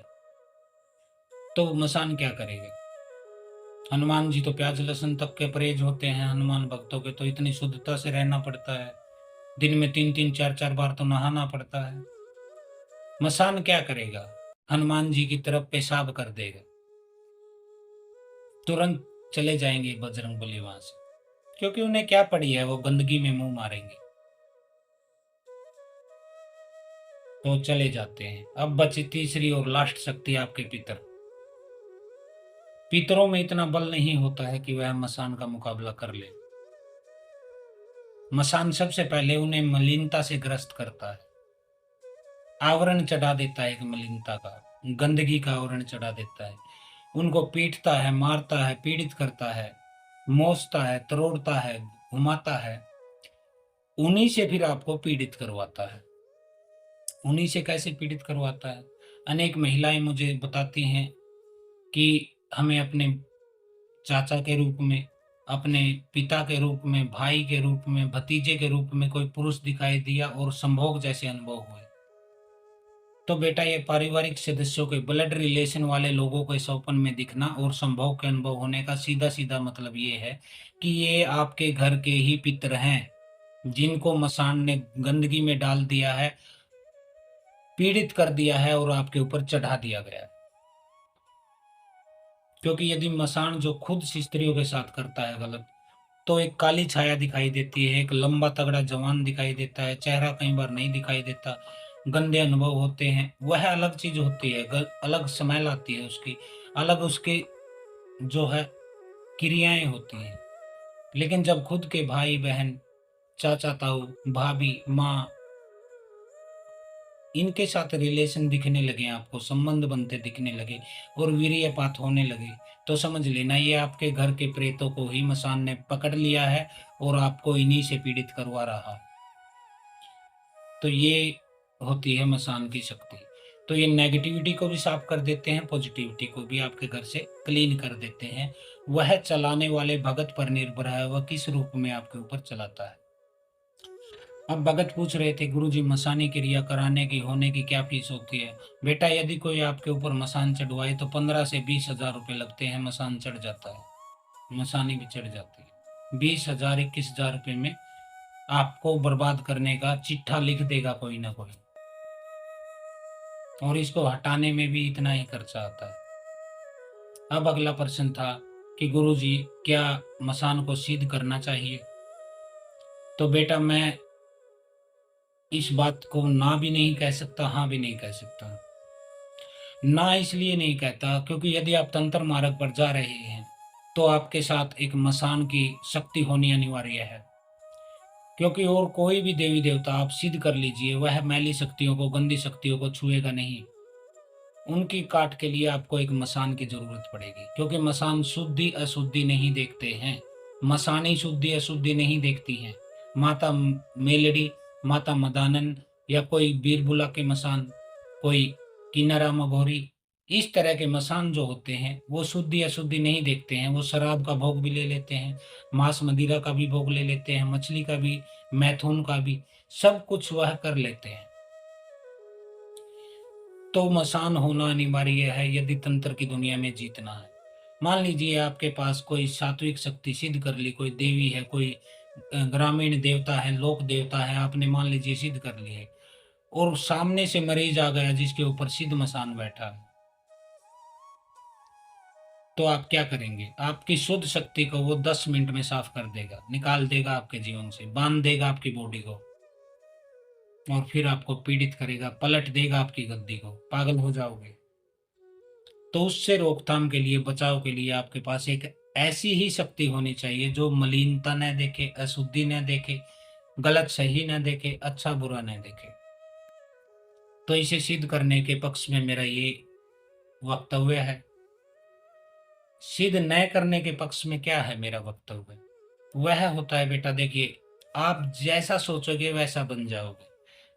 तो मसान क्या करेगा? हनुमान जी तो प्याज लहसुन तक के परहेज होते हैं, हनुमान भक्तों के तो इतनी शुद्धता से रहना पड़ता है, दिन में 3-3 4-4 बार तो नहाना पड़ता है। मसान क्या करेगा? हनुमान जी की तरफ पेशाब कर देगा, तुरंत चले जाएंगे बजरंगबली वहां से, क्योंकि उन्हें क्या पड़ी है, वो गंदगी में मुंह मारेंगे। तो चले जाते हैं। अब बची तीसरी और लास्ट शक्ति, आपके पितर। पितरों में इतना बल नहीं होता है कि वह मसान का मुकाबला कर ले। मसान सबसे पहले उन्हें मलिनता से ग्रस्त करता है, आवरण चढ़ा देता है, एक मलिनता का, गंदगी का आवरण चढ़ा देता है, उनको पीटता है, मारता है, पीड़ित करता है, मोचता है, तरोड़ता है, घुमाता है, उन्हीं से फिर आपको पीड़ित करवाता है। उन्हीं से कैसे पीड़ित करवाता है? अनेक महिलाएं मुझे बताती हैं कि हमें अपने चाचा के रूप में, अपने पिता के रूप में, भाई के रूप में, भतीजे के रूप में कोई पुरुष दिखाई दिया और संभोग जैसे अनुभव हुए। तो बेटा, ये पारिवारिक सदस्यों के, ब्लड रिलेशन वाले लोगों के सौपन में दिखना और संभोग के अनुभव होने का सीधा सीधा मतलब ये है कि ये आपके घर के ही पितर हैं, जिनको मसान ने गंदगी में डाल दिया है, पीड़ित कर दिया है और आपके ऊपर चढ़ा दिया गया है। क्योंकि यदि मसान जो खुद स्त्रियों के साथ करता है गलत, तो एक काली छाया दिखाई देती है, एक लंबा तगड़ा जवान दिखाई देता है, चेहरा कई बार नहीं दिखाई देता, गंदे अनुभव होते हैं, वह अलग चीज होती है, अलग स्मेल आती है उसकी, अलग उसके जो है क्रियाएं होती हैं। लेकिन जब खुद के भाई बहन, चाचा ताऊ, भाभी, माँ, इनके साथ रिलेशन दिखने लगे, आपको संबंध बनते दिखने लगे और वीर्यपात होने लगे, तो समझ लेना ये आपके घर के प्रेतों को ही मसान ने पकड़ लिया है और आपको इन्हीं से पीड़ित करवा रहा। तो ये होती है मसान की शक्ति। तो ये नेगेटिविटी को भी साफ कर देते हैं, पॉजिटिविटी को भी आपके घर से क्लीन कर देते हैं। वह चलाने वाले भगत पर निर्भर है, वह किस रूप में आपके ऊपर चलाता है। अब भगत पूछ रहे थे, गुरुजी मसानी क्रिया कराने की, होने की क्या फीस होती है? बेटा, यदि कोई आपके ऊपर मसान चढ़वाए तो 15 से 20 हजार रुपये लगते हैं, मसान चढ़ जाता है, मसानी भी चढ़ जाती है। 20 हजार 21 हजार रुपये में आपको बर्बाद करने का चिट्ठा लिख देगा कोई ना कोई, और इसको हटाने में भी इतना ही खर्चा आता है। अब अगला प्रश्न था कि गुरुजी, क्या मसान को सिद्ध करना चाहिए? तो बेटा, मैं इस बात को ना भी नहीं कह सकता, हाँ भी नहीं कह सकता। ना इसलिए नहीं कहता क्योंकि यदि आप तंत्र मार्ग पर जा रहे हैं तो आपके साथ एक मसान की शक्ति होनी अनिवार्य है। क्योंकि और कोई भी देवी देवता आप सिद्ध कर लीजिए, वह मैली शक्तियों को, गंदी शक्तियों को छुएगा नहीं। उनकी काट के लिए आपको एक मसान की जरूरत पड़ेगी, क्योंकि मसान शुद्धि अशुद्धि नहीं देखते हैं, मसानी शुद्धि अशुद्धि नहीं देखती हैं। माता मेलड़ी, माता मदानन, या कोई बीरबुला के मसान, कोई किन्नरा मघोरी, इस तरह के मसान जो होते हैं वो शुद्धि अशुद्धि नहीं देखते हैं। वो शराब का भोग भी ले लेते हैं, मांस मदिरा का भी भोग ले लेते हैं, मछली का भी, मैथुन का भी, सब कुछ वह कर लेते हैं। तो मसान होना अनिवार्य है यदि तंत्र की दुनिया में जीतना है। मान लीजिए आपके पास कोई सात्विक शक्ति सिद्ध कर ली, कोई देवी है, कोई ग्रामीण देवता है, लोक देवता है, आपने मान लीजिए सिद्ध कर ली है, और सामने से मरीज आ गया जिसके ऊपर सिद्ध मसान बैठा है, तो आप क्या करेंगे? आपकी शुद्ध शक्ति को वो 10 मिनट में साफ कर देगा, निकाल देगा आपके जीवन से, बांध देगा आपकी बॉडी को, और फिर आपको पीड़ित करेगा, पलट देगा आपकी गद्दी को, पागल हो जाओगे। तो उससे रोकथाम के लिए, बचाव के लिए आपके पास एक ऐसी ही शक्ति होनी चाहिए जो मलिनता न देखे, अशुद्धि न देखे, गलत सही न देखे, अच्छा बुरा न देखे। तो इसे सिद्ध करने के पक्ष में मेरा ये वक्तव्य है। सिद्ध न करने के पक्ष में क्या है मेरा वक्तव्य? वह होता है बेटा, देखिए, आप जैसा सोचोगे वैसा बन जाओगे।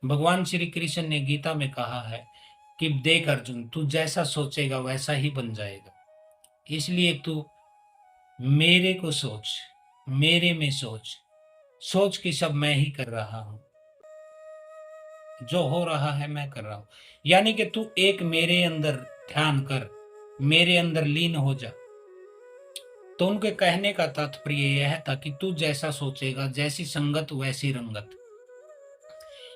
भगवान श्री कृष्ण ने गीता में कहा है कि देख अर्जुन, तू जैसा सोचेगा वैसा ही बन जाएगा। इसलिए तू मेरे को सोच, मेरे में सोच, सोच कि सब मैं ही कर रहा हूं, जो हो रहा है मैं कर रहा हूं। यानी कि तू एक मेरे अंदर ध्यान कर, मेरे अंदर लीन हो जा। तो उनके कहने का तात्पर्य यह था कि तू जैसा सोचेगा, जैसी संगत वैसी रंगत।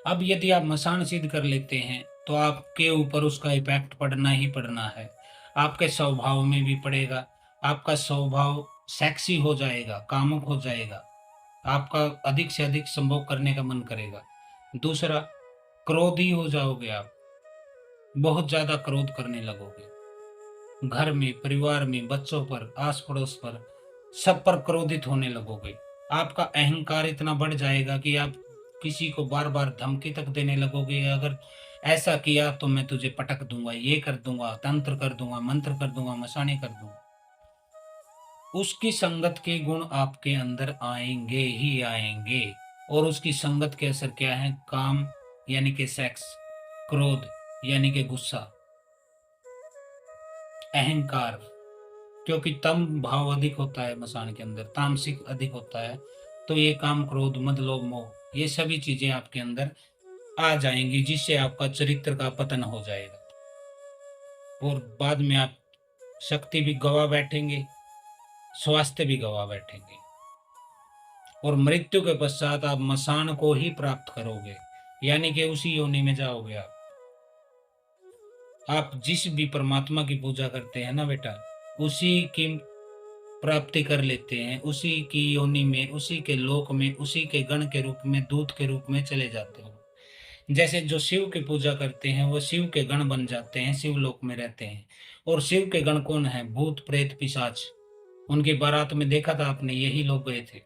अब यदि आप मसान सिद्ध कर लेते हैं तो आपके ऊपर उसका इफेक्ट पड़ना ही पड़ना है। आपके स्वभाव में भी पड़ेगा। आपका स्वभाव सेक्सी हो जाएगा, कामुक हो जाएगा, आपका अधिक से अधिक संभोग करने का मन करेगा। दूसरा, क्रोधी हो जाओगे आप, बहुत ज्यादा क्रोध करने लगोगे। घर में, परिवार में, बच्चों पर, आस पड़ोस पर, सब पर क्रोधित होने लगोगे। आपका अहंकार इतना बढ़ जाएगा कि आप किसी को बार बार धमकी तक देने लगोगे, अगर ऐसा किया तो मैं तुझे पटक दूंगा, ये कर दूंगा, तंत्र कर दूंगा, मंत्र कर दूंगा, मसाने कर दूंगा। उसकी संगत के गुण आपके अंदर आएंगे ही आएंगे। और उसकी संगत के असर क्या है? काम यानी कि सेक्स, क्रोध यानी कि गुस्सा, अहंकार, क्योंकि तम भाव अधिक होता है मसान के अंदर, तामसिक अधिक होता है। तो ये काम, क्रोध, मद, लोभ, मोह, ये सभी चीजें आपके अंदर आ जाएंगी, जिससे आपका चरित्र का पतन हो जाएगा। और बाद में आप शक्ति भी गवा बैठेंगे, स्वास्थ्य भी गवा बैठेंगे, और मृत्यु के पश्चात आप मसान को ही प्राप्त करोगे, यानी कि उसी योनि में जाओगे आप जिस भी परमात्मा की पूजा करते हैं ना बेटा, उसी की प्राप्ति कर लेते हैं, उसी की योनि में, उसी के लोक में, उसी के गण के रूप में, दूत के रूप में चले जाते हो। जैसे जो शिव की पूजा करते हैं वो शिव के गण बन जाते हैं, शिव लोक में रहते हैं। और शिव के गण कौन है? भूत, प्रेत, पिशाच। उनकी बारात में देखा था आपने, यही लोग गए थे।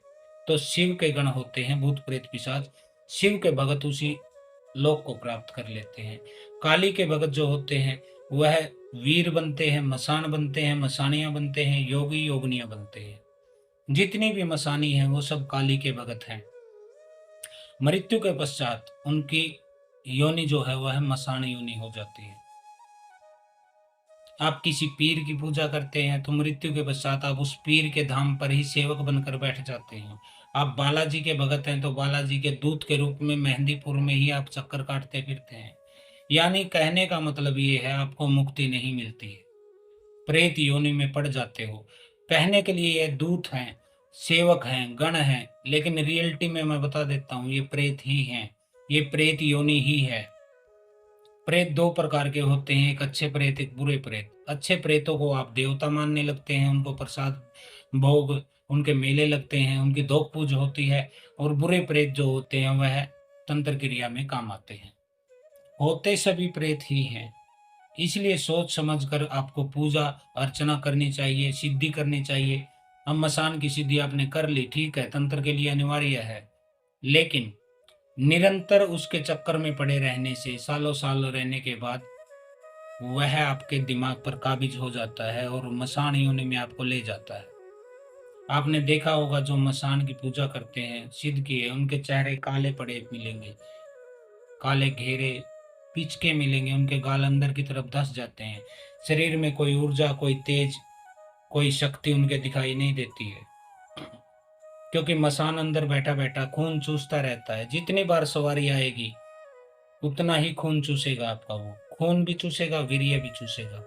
तो शिव के गण होते हैं भूत, प्रेत, पिशाच। शिव के भगत उसी लोक को प्राप्त कर लेते हैं। काली के भगत जो होते हैं वह वीर बनते हैं, मसान बनते हैं, मसानियां बनते हैं, योगी योगनियां बनते हैं। जितनी भी मसानी हैं वो सब काली के भगत हैं। मृत्यु के पश्चात उनकी योनि जो है वह मसान योनि हो जाती है। आप किसी पीर की पूजा करते हैं तो मृत्यु के पश्चात आप उस पीर के धाम पर ही सेवक बनकर बैठ जाते हैं। आप बालाजी के भगत हैं तो बालाजी के दूत के रूप में मेहंदीपुर में ही आप चक्कर काटते फिरते हैं। यानी कहने का मतलब ये है, आपको मुक्ति नहीं मिलती है, प्रेत योनि में पड़ जाते हो। कहने के लिए ये दूत हैं, सेवक हैं, गण हैं, लेकिन रियलिटी में मैं बता देता हूँ ये प्रेत ही हैं, ये प्रेत योनि ही है। प्रेत दो प्रकार के होते हैं, एक अच्छे प्रेत, एक बुरे प्रेत। अच्छे प्रेतों को आप देवता मानने लगते हैं, उनको प्रसाद भोग, उनके मेले लगते हैं, उनकी दोक पूज होती है। और बुरे प्रेत जो होते हैं वह तंत्र क्रिया में काम आते हैं। होते सभी प्रेत ही हैं। इसलिए सोच समझ कर आपको पूजा अर्चना करनी चाहिए, सिद्धि करनी चाहिए। अब मसान की सिद्धि आपने कर ली, ठीक है, तंत्र के लिए अनिवार्य है, लेकिन निरंतर उसके चक्कर में पड़े रहने से, सालों साल रहने के बाद वह आपके दिमाग पर काबिज हो जाता है और मसान योनि में आपको ले जाता है। आपने देखा होगा जो मसान की पूजा करते हैं, सिद्ध किए, उनके चेहरे काले पड़े मिलेंगे, काले घेरे पिचके मिलेंगे, उनके गाल अंदर की तरफ धस जाते हैं। शरीर में कोई ऊर्जा, कोई तेज, कोई शक्ति उनके दिखाई नहीं देती है, क्योंकि मसान अंदर बैठा बैठा खून चूसता रहता है। जितनी बार सवारी आएगी उतना ही खून चूसेगा आपका, वो खून भी चूसेगा, वीर्य भी चूसेगा।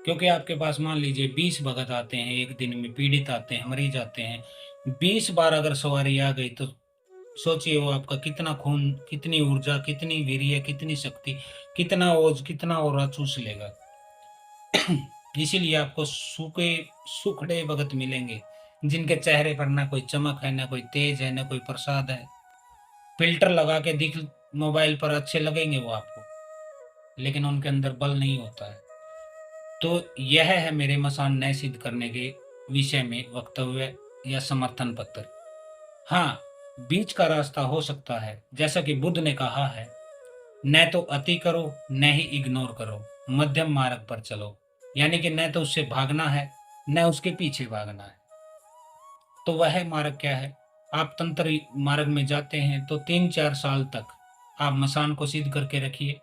क्योंकि आपके पास मान लीजिए 20 भगत आते हैं एक दिन में, पीड़ित आते हैं, मरीज आते हैं, 20 बार अगर सवारी आ गई तो सोचिए वो आपका कितना खून, कितनी ऊर्जा, कितनी वीर्य, कितनी शक्ति, कितना ओज, कितना और चूस लेगा। इसीलिए आपको सूखे सुखड़े भगत मिलेंगे, जिनके चेहरे पर ना कोई चमक है, ना कोई तेज है, ना कोई प्रसाद है। फिल्टर लगा के दिख मोबाइल पर अच्छे लगेंगे वो आपको, लेकिन उनके अंदर बल नहीं होता है। तो यह है मेरे मसान न्याय सिद्ध करने के विषय में वक्तव्य या समर्थन पत्र। हाँ, बीच का रास्ता हो सकता है, जैसा कि बुद्ध ने कहा है, न तो अति करो न ही इग्नोर करो, मध्यम मार्ग पर चलो। यानी कि न तो उससे भागना है न उसके पीछे भागना है। तो वह मार्ग क्या है? आप तंत्र मार्ग में जाते हैं तो 3-4 साल तक आप मसान को सिद्ध करके रखिए।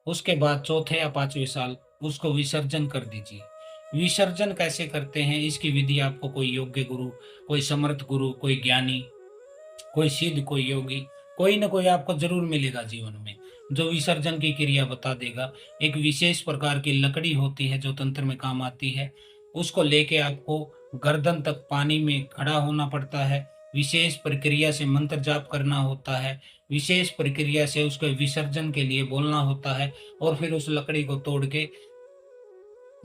उसके बाद चौथे या 5वें साल उसको विसर्जन कर दीजिए। विसर्जन कैसे करते हैं इसकी विधि आपको कोई योग्य गुरु, कोई समर्थ गुरु, कोई ज्ञानी, कोई सिद्ध, कोई योगी, कोई ना कोई आपको जरूर मिलेगा जीवन में, जो विसर्जन की क्रिया बता देगा। एक विशेष प्रकार की लकड़ी होती है जो तंत्र में काम आती है, उसको लेके आपको गर्दन तक पानी में खड़ा होना पड़ता है। विशेष प्रक्रिया से मंत्र जाप करना होता है, विशेष प्रक्रिया से उसके विसर्जन के लिए बोलना होता है, और फिर उस लकड़ी को तोड़ के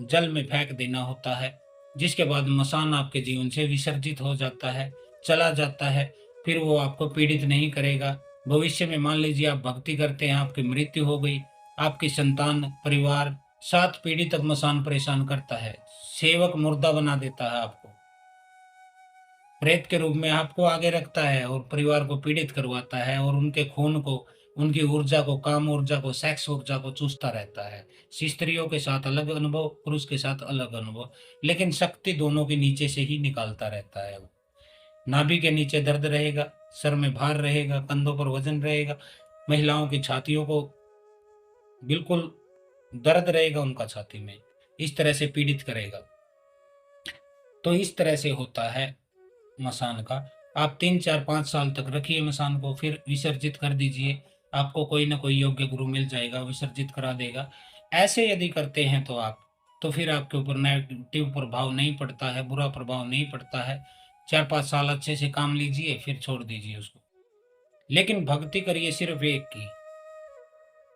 जल में फेंक देना होता है, जिसके बाद मसान आपके जीवन से विसर्जित हो जाता है, चला जाता है। फिर वो आपको पीड़ित नहीं करेगा। भविष्य में मान लीजिए आप भक्ति करते हैं, आपकी मृत्यु हो गई, आपकी संतान, परिवार, 7 पीढ़ी तक मसान परेशान करता है, सेवक मुर्दा बना देता है आपको, प्रेत के रूप में आपको आगे रखता है और परिवार को पीड़ित करवाता है, और उनके खून को, उनकी ऊर्जा को, काम ऊर्जा को, सेक्स ऊर्जा को चूसता रहता है। स्त्रियों के साथ अलग अनुभव, पुरुष के साथ अलग अनुभव, लेकिन शक्ति दोनों के नीचे से ही निकालता रहता है वो। नाभि के नीचे दर्द रहेगा, सर में भार रहेगा, कंधों पर वजन रहेगा, महिलाओं की छातियों को बिल्कुल दर्द रहेगा उनका छाती में, इस तरह से पीड़ित करेगा। तो इस तरह से होता है मसान का। आप 3-4-5 साल तक रखिए मसान को, फिर विसर्जित कर दीजिए। आपको कोई ना कोई योग्य गुरु मिल जाएगा, विसर्जित करा देगा। ऐसे यदि करते हैं तो आप, तो फिर आपके ऊपर नेगेटिव प्रभाव नहीं पड़ता है, बुरा प्रभाव नहीं पड़ता है। 4-5 साल अच्छे से काम लीजिए, फिर छोड़ दीजिए उसको। लेकिन भक्ति करिए सिर्फ एक की,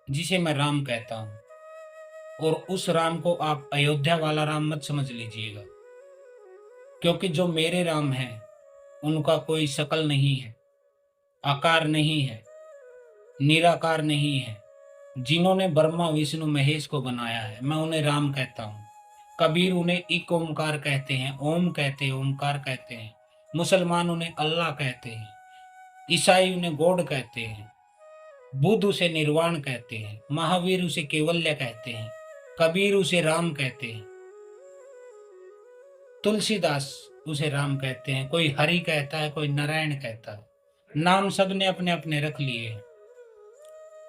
जिसे मैं राम कहता हूँ, और उस राम को आप अयोध्या वाला राम मत समझ लीजिएगा, क्योंकि जो मेरे राम हैं उनका कोई शकल नहीं है, आकार नहीं है, निराकार नहीं है। जिन्होंने ब्रह्मा विष्णु महेश को बनाया है, मैं उन्हें राम कहता हूँ। कबीर उन्हें एक ओमकार कहते हैं, ओम कहते हैं, ओमकार कहते हैं। मुसलमान उन्हें अल्लाह कहते हैं, ईसाई उन्हें गॉड कहते हैं, बुद्ध उसे निर्वाण कहते हैं, महावीर उसे केवल्य कहते हैं, कबीर उसे राम कहते हैं, तुलसीदास उसे राम कहते हैं, कोई हरि कहता है, कोई नारायण कहता है। नाम सबने अपने अपने रख लिए हैं,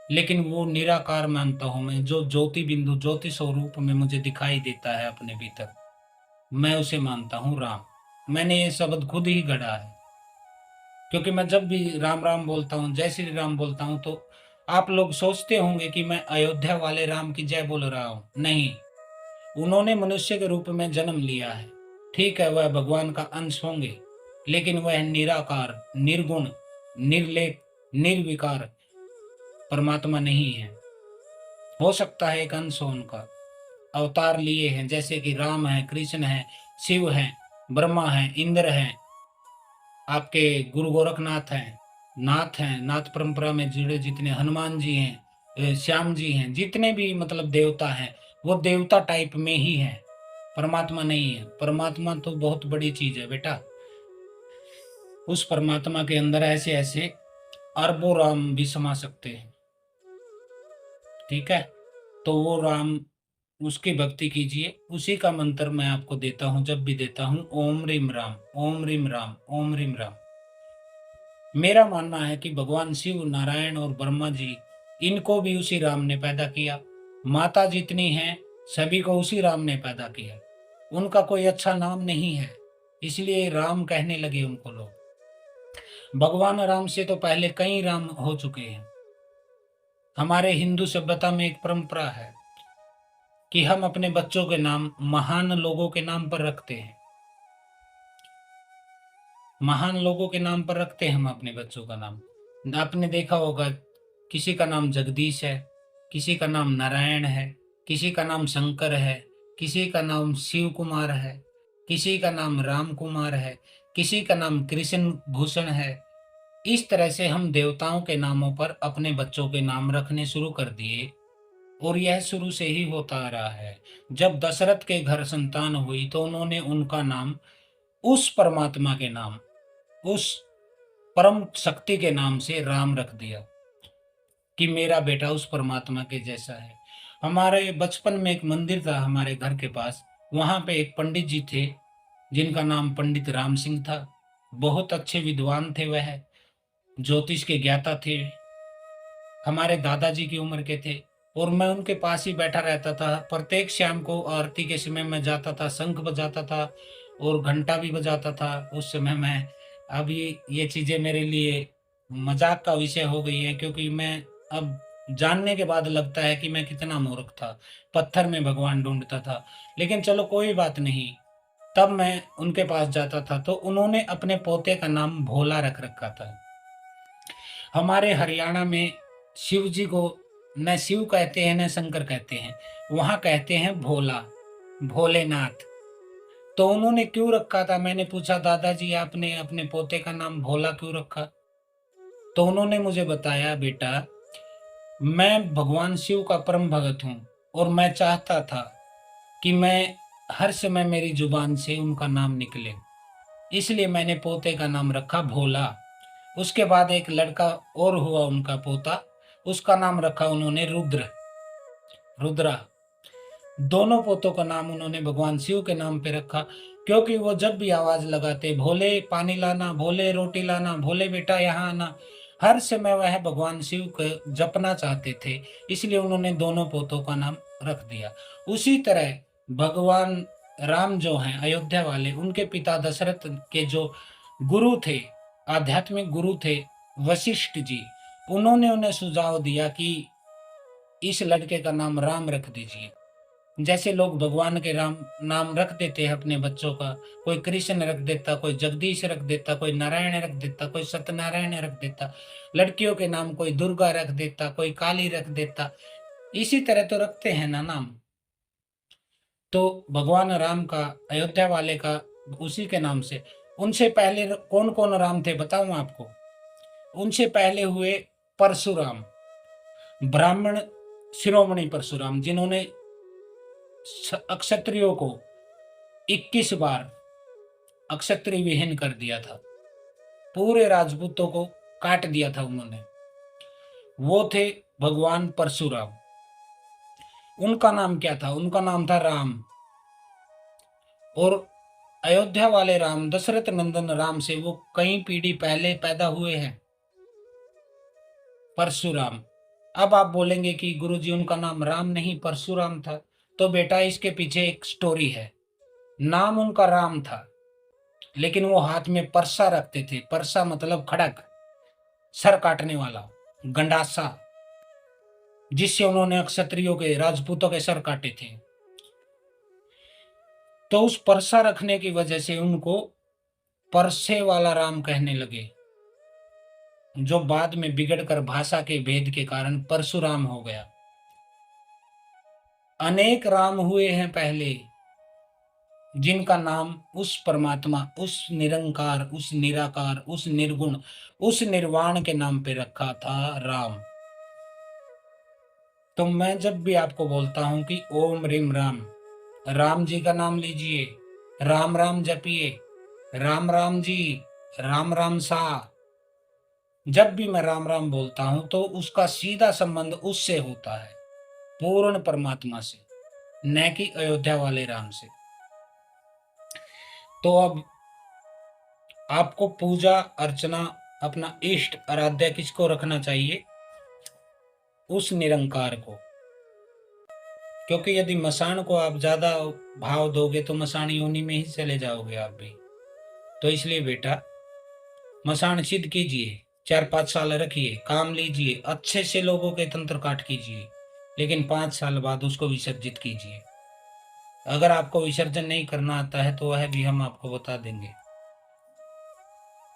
लेकिन वो निराकार मानता हूं मैं, जो ज्योति बिंदु, ज्योति स्वरूप में मुझे दिखाई देता है अपने भीतर, मैं उसे मानता हूं राम। मैंने ये शब्द खुद ही गढ़ा है, क्योंकि मैं जब भी राम राम बोलता हूँ, जय श्री राम बोलता हूँ, तो आप लोग सोचते होंगे कि मैं अयोध्या वाले राम की जय बोल रहा हूँ। नहीं, उन्होंने मनुष्य के रूप में जन्म लिया है, ठीक है, वह भगवान का अंश होंगे, लेकिन वह निराकार, निर्गुण, निर्लेप, निर्विकार परमात्मा नहीं है। हो सकता है एक अंश हो उनका, अवतार लिए हैं, जैसे कि राम है, कृष्ण है, शिव है, ब्रह्मा है, इंद्र है, आपके गुरु गोरखनाथ हैं, नाथ हैं, नाथ परंपरा में जुड़े जितने हनुमान जी हैं, श्याम जी हैं, जितने भी मतलब देवता हैं, वो देवता टाइप में ही हैं, परमात्मा नहीं है। परमात्मा तो बहुत बड़ी चीज है बेटा। उस परमात्मा के अंदर ऐसे ऐसे अरबों राम भी समा सकते हैं, ठीक है। तो वो राम, उसकी भक्ति कीजिए। उसी का मंत्र मैं आपको देता हूं, जब भी देता हूं, ओम रीम राम, ओम रीम राम, ओम रीम राम। मेरा मानना है कि भगवान शिव, नारायण और ब्रह्मा जी, इनको भी उसी राम ने पैदा किया। माता जितनी हैं सभी को उसी राम ने पैदा किया। उनका कोई अच्छा नाम नहीं है, इसलिए राम कहने लगे उनको लोग। भगवान राम से तो पहले कई राम हो चुके हैं। हमारे हिंदू सभ्यता में एक परंपरा है कि हम अपने बच्चों के नाम महान लोगों के नाम पर रखते हैं। महान लोगों के नाम पर रखते हैं हम अपने बच्चों का नाम। आपने देखा होगा, किसी का नाम जगदीश है, किसी का नाम नारायण है, किसी का नाम शंकर है, किसी का नाम शिव कुमार है, किसी का नाम राम कुमार है, किसी का नाम कृष्ण भूषण है, इस तरह से हम देवताओं के नामों पर अपने बच्चों के नाम रखने शुरू कर दिए, और यह शुरू से ही होता आ रहा है। जब दशरथ के घर संतान हुई तो उन्होंने उनका नाम उस परमात्मा के नाम, उस परम शक्ति के नाम से राम रख दिया, कि मेरा बेटा उस परमात्मा के जैसा है। हमारे बचपन में एक मंदिर था हमारे घर के पास, वहां पे एक पंडित जी थे जिनका नाम पंडित राम सिंह था। बहुत अच्छे विद्वान थे वह, ज्योतिष के ज्ञाता थे, हमारे दादाजी की उम्र के थे। और मैं उनके पास ही बैठा रहता था। प्रत्येक शाम को आरती के समय मैं जाता था, शंख बजाता था और घंटा भी बजाता था उस समय मैं। अब ये चीज़ें मेरे लिए मजाक का विषय हो गई है, क्योंकि मैं अब जानने के बाद लगता है कि मैं कितना मूर्ख था, पत्थर में भगवान ढूंढता था। लेकिन चलो कोई बात नहीं। तब मैं उनके पास जाता था तो उन्होंने अपने पोते का नाम भोला रख रखा था। हमारे हरियाणा में शिव जी को न शिव कहते हैं न शंकर कहते हैं, वहां कहते हैं भोला, भोलेनाथ। तो उन्होंने क्यों रखा था, मैंने पूछा दादाजी आपने अपने पोते का नाम भोला क्यों रखा? तो उन्होंने मुझे बताया, बेटा मैं भगवान शिव का परम भगत हूँ और मैं चाहता था कि मैं हर समय मेरी जुबान से उनका नाम निकले, इसलिए मैंने पोते का नाम रखा भोला। उसके बाद एक लड़का और हुआ उनका पोता, उसका नाम रखा उन्होंने रुद्र, रुद्रा। दोनों पोतों का नाम उन्होंने भगवान शिव के नाम पे रखा, क्योंकि वो जब भी आवाज लगाते, भोले पानी लाना, भोले रोटी लाना, भोले बेटा यहाँ आना, हर समय वह भगवान शिव को जपना चाहते थे, इसलिए उन्होंने दोनों पोतों का नाम रख दिया। उसी तरह भगवान राम जो हैं अयोध्या वाले, उनके पिता दशरथ के जो गुरु थे, आध्यात्मिक गुरु थे वशिष्ठ जी, उन्होंने उन्हें सुझाव दिया कि इस लड़के का नाम राम रख दीजिए। जैसे लोग भगवान के राम नाम रख देते हैं अपने बच्चों का, कोई कृष्ण रख देता, कोई जगदीश रख देता, कोई नारायण रख देता, कोई सत्यनारायण रख देता, लड़कियों के नाम कोई दुर्गा रख देता, कोई काली रख देता, इसी तरह तो रखते हैं ना नाम। तो भगवान राम का, अयोध्या वाले का उसी के नाम से। उनसे पहले कौन कौन राम थे बताऊं आपको? उनसे पहले हुए परशुराम, ब्राह्मण शिरोमणि परशुराम, जिन्होंने अक्षत्रियों को 21 बार अक्षत्रिय विहीन कर दिया था, पूरे राजपूतों को काट दिया था उन्होंने। वो थे भगवान परशुराम। उनका नाम क्या था? उनका नाम था राम। और अयोध्या वाले राम, दशरथ नंदन राम से वो कई पीढ़ी पहले पैदा हुए हैं, परशुराम। अब आप बोलेंगे कि गुरुजी उनका नाम राम नहीं परशुराम था, तो बेटा इसके पीछे एक स्टोरी है। नाम उनका राम था, लेकिन वो हाथ में परसा रखते थे। परसा मतलब खड़ग, सर काटने वाला, गंडासा, जिससे उन्होंने क्षत्रियों के, राजपूतों के सर काटे थे। तो उस परसा रखने की वजह से उनको परसे वाला राम कहने लगे, जो बाद में बिगड़कर भाषा के भेद के कारण परशुराम हो गया। अनेक राम हुए हैं पहले, जिनका नाम उस परमात्मा, उस निरंकार, उस निराकार, उस निर्गुण, उस निर्वाण के नाम पे रखा था राम। तो मैं जब भी आपको बोलता हूं कि ओम ह्रीम राम, राम जी का नाम लीजिए, राम राम जपिए, राम राम जी, राम राम सा। जब भी मैं राम राम बोलता हूं तो उसका सीधा संबंध उससे होता है, पूर्ण परमात्मा से, न कि अयोध्या वाले राम से। तो अब आपको पूजा अर्चना, अपना इष्ट आराध्य किसको रखना चाहिए? उस निरंकार को। क्योंकि यदि मसान को आप ज्यादा भाव दोगे तो मसान योनि में ही चले जाओगे आप भी। तो इसलिए बेटा मसान सिद्ध कीजिए, 4-5 साल रखिए, काम लीजिए, अच्छे से लोगों के तंत्र काट कीजिए, लेकिन 5 साल बाद उसको विसर्जित कीजिए। अगर आपको विसर्जन नहीं करना आता है तो वह भी हम आपको बता देंगे।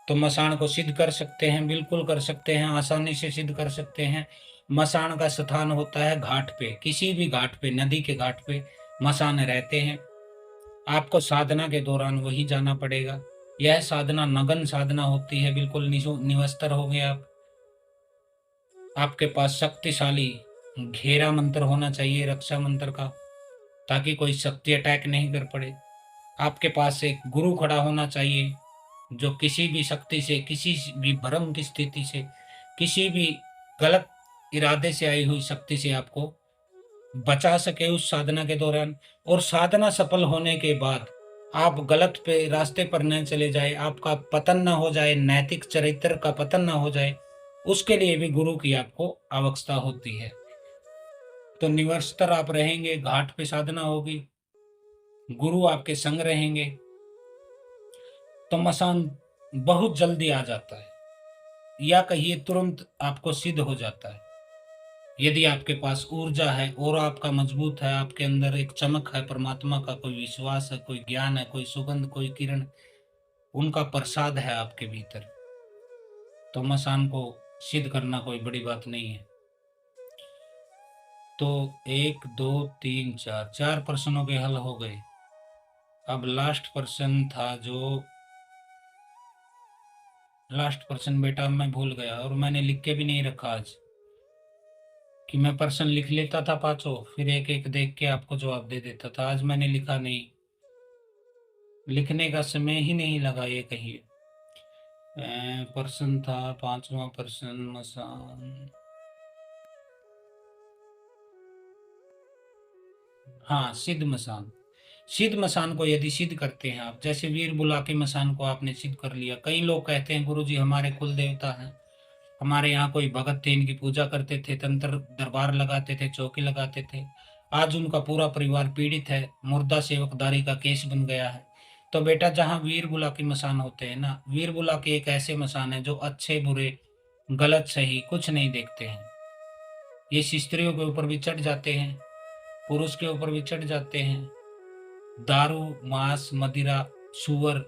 तो मसान को सिद्ध कर सकते हैं, बिल्कुल कर सकते हैं, आसानी से सिद्ध कर सकते हैं। मसान का स्थान होता है घाट पे, किसी भी घाट पे, नदी के घाट पे मसान रहते हैं। आपको साधना के दौरान वही जाना पड़ेगा। यह साधना नगन साधना होती है, बिल्कुल निवस्त्र हो गए आप। आपके पास शक्तिशाली घेरा मंत्र होना चाहिए, रक्षा मंत्र का, ताकि कोई शक्ति अटैक नहीं कर पड़े। आपके पास एक गुरु खड़ा होना चाहिए, जो किसी भी शक्ति से, किसी भी भ्रम की स्थिति से, किसी भी गलत इरादे से आई हुई शक्ति से आपको बचा सके उस साधना के दौरान। और साधना सफल होने के बाद आप गलत पे रास्ते पर न चले जाए, आपका पतन ना हो जाए, नैतिक चरित्र का पतन ना हो जाए, उसके लिए भी गुरु की आपको आवश्यकता होती है। तो निवस्त्र आप रहेंगे, घाट पे साधना होगी, गुरु आपके संग रहेंगे, तो मसान बहुत जल्दी आ जाता है, या कहिए तुरंत आपको सिद्ध हो जाता है। यदि आपके पास ऊर्जा है और आपका मजबूत है, आपके अंदर एक चमक है, परमात्मा का कोई विश्वास है, कोई ज्ञान है, कोई सुगंध, कोई किरण, उनका प्रसाद है आपके भीतर, तो मसान को सिद्ध करना कोई बड़ी बात नहीं है। तो 1 2 3 4 4 प्रश्नों के हल हो गए। अब लास्ट प्रश्न था, जो लास्ट प्रश्न बेटा मैं भूल गया, और मैंने लिख के भी नहीं रखा आज, कि मैं प्रश्न लिख लेता था पांचों, फिर एक एक देख के आपको जवाब दे देता था। आज मैंने लिखा नहीं, लिखने का समय ही नहीं लगा, ये कहिए। प्रश्न था 5वां प्रश्न, मसान, हाँ, सिद्ध मसान। सिद्ध मसान को यदि सिद्ध करते हैं आप, जैसे वीर बुला के मसान को आपने सिद्ध कर लिया। कई लोग कहते हैं गुरुजी हमारे कुल देवता हैं, हमारे यहाँ कोई भगत थे, इनकी पूजा करते थे, तंत्र दरबार लगाते थे, चौकी लगाते थे, आज उनका पूरा परिवार पीड़ित है, मुर्दा सेवकदारी का केस बन गया है। तो बेटा, जहाँ वीर बुला के मसान होते हैं ना, वीर बुला के एक ऐसे मसान है जो अच्छे बुरे, गलत सही कुछ नहीं देखते हैं। ये स्त्रियों के ऊपर भी चढ़ जाते हैं, पुरुष के ऊपर भी चढ़ जाते हैं, दारू, मांस, मदिरा, सुअर,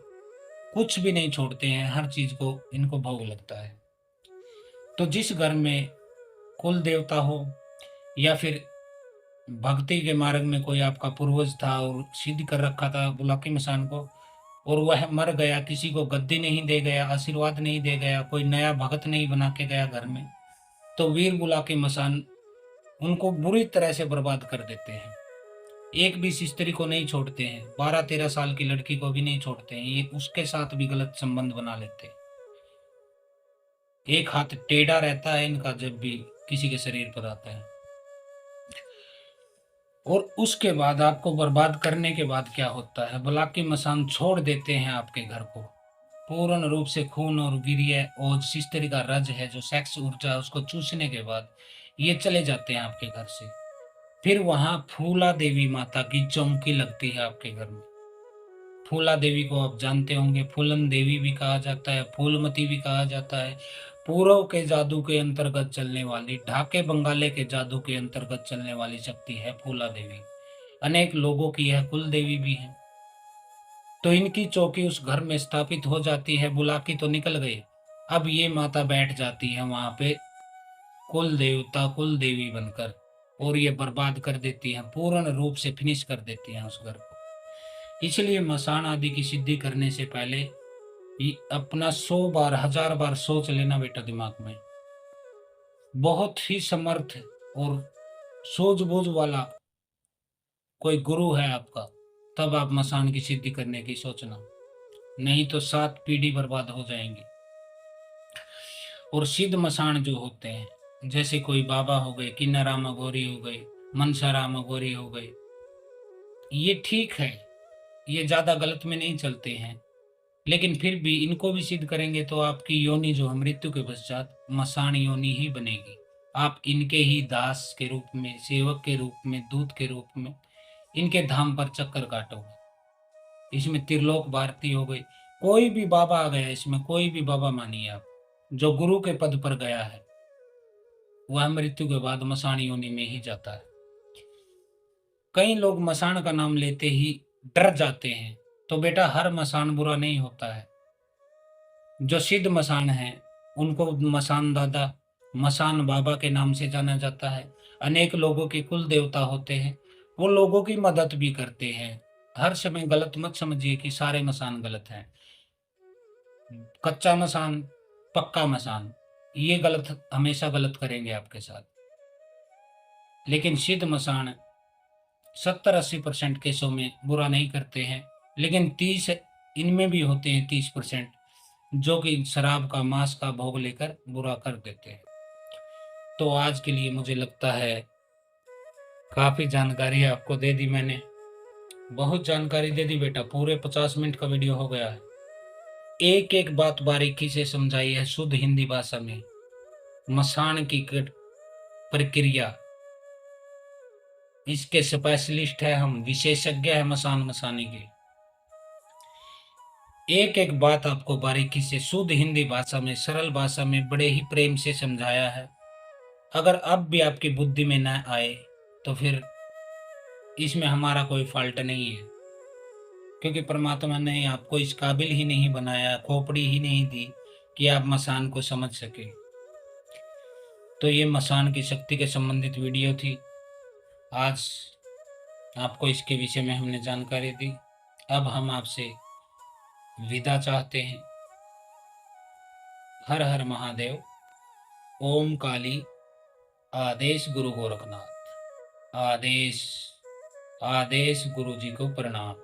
कुछ भी नहीं छोड़ते हैं, हर चीज को इनको भोग लगता है। तो जिस घर में कुल देवता हो, या फिर भक्ति के मार्ग में कोई आपका पूर्वज था और सिद्ध कर रखा था बुलाकी मसान को, और वह मर गया, किसी को गद्दी नहीं दे गया, आशीर्वाद नहीं दे गया, कोई नया भगत नहीं बना के गया घर में, तो वीर बुलाकी मसान उनको बुरी तरह से बर्बाद कर देते हैं। एक भी स्त्री को नहीं छोड़ते हैं, 12-13 साल की लड़की को भी नहीं छोड़ते हैं, ये उसके साथ भी गलत संबंध बना लेते हैं। एक हाथ टेढ़ा रहता है इनका जब भी किसी के शरीर पर आता है। और उसके बाद आपको बर्बाद करने के बाद क्या होता है, बुलाकी मसान छोड़ देते हैं आपके घर को, पूर्ण रूप से खून और वीर्य और स्त्री का रज है, जो सेक्स ऊर्जा है, उसको चूसने के बाद ये चले जाते हैं आपके घर से। फिर वहां फूला देवी माता की चौकी लगती है आपके घर में। फूला देवी को आप जानते होंगे, फूलन देवी भी कहा जाता है, फूलमती भी कहा जाता है। पूरव के जादू के अंतर्गत चलने वाली, ढाके बंगाले के जादू के अंतर्गत चलने वाली शक्ति है फूला देवी। अनेक लोगों की यह कुल देवी भी है। तो इनकी चौकी उस घर में स्थापित हो जाती है। बुलाकी तो निकल गए, अब ये माता बैठ जाती है वहां पे कुल देवता, कुल देवी बनकर, और ये बर्बाद कर देती है, पूर्ण रूप से फिनिश कर देती है उस घर को। इसलिए मसान आदि की सिद्धि करने से पहले अपना 100 बार, 1000 बार सोच लेना बेटा दिमाग में। बहुत ही समर्थ और सूझबूझ वाला कोई गुरु है आपका, तब आप मसान की सिद्धि करने की सोचना, नहीं तो 7 पीढ़ी बर्बाद हो जाएंगी। और सिद्ध मसान जो होते हैं, जैसे कोई बाबा हो गए, किन्ना रामा गौरी हो गई, मनसा रामा गौरी हो गई, ये ठीक है, ये ज्यादा गलत में नहीं चलते हैं, लेकिन फिर भी इनको भी सिद्ध करेंगे तो आपकी योनि जो है मृत्यु के पश्चात मसान योनि ही बनेगी। आप इनके ही दास के रूप में, सेवक के रूप में, दूत के रूप में इनके धाम पर चक्कर काटोगे। इसमें त्रिलोक भारती हो गई, कोई भी बाबा आ गया इसमें, कोई भी बाबा मानिए आप, जो गुरु के पद पर गया है वह मृत्यु के बाद मसान योनि में ही जाता है। कई लोग मसान का नाम लेते ही डर जाते हैं, तो बेटा हर मसान बुरा नहीं होता है। जो सिद्ध मसान है उनको मसान दादा, मसान बाबा के नाम से जाना जाता है। अनेक लोगों के कुल देवता होते हैं, वो लोगों की मदद भी करते हैं। हर समय गलत मत समझिए कि सारे मसान गलत हैं। कच्चा मसान, पक्का मसान, ये गलत, हमेशा गलत करेंगे आपके साथ। लेकिन सिद्ध मसान 70-80% केसों में बुरा नहीं करते हैं, लेकिन 30 इनमें भी होते हैं, 30% जो कि शराब का, मांस का भोग लेकर बुरा कर देते हैं। तो आज के लिए मुझे लगता है काफी जानकारी आपको दे दी मैंने, बहुत जानकारी दे दी बेटा, पूरे 50 मिनट का वीडियो हो गया है। एक एक बात बारीकी से समझाई है शुद्ध हिंदी भाषा में। मसान की प्रक्रिया, इसके स्पेशलिस्ट है हम, विशेषज्ञ है मसान मसाने के। एक एक बात आपको बारीकी से शुद्ध हिंदी भाषा में, सरल भाषा में, बड़े ही प्रेम से समझाया है। अगर अब भी आपकी बुद्धि में न आए तो फिर इसमें हमारा कोई फॉल्ट नहीं है, क्योंकि परमात्मा ने आपको इस काबिल ही नहीं बनाया, खोपड़ी ही नहीं दी कि आप मसान को समझ सके। तो ये मसान की शक्ति के संबंधित वीडियो थी। आज आपको इसके विषय में हमने जानकारी दी। अब हम आपसे विदा चाहते हैं। हर हर महादेव। ओम काली। आदेश गुरु गोरखनाथ। आदेश, आदेश गुरु जी को प्रणाम।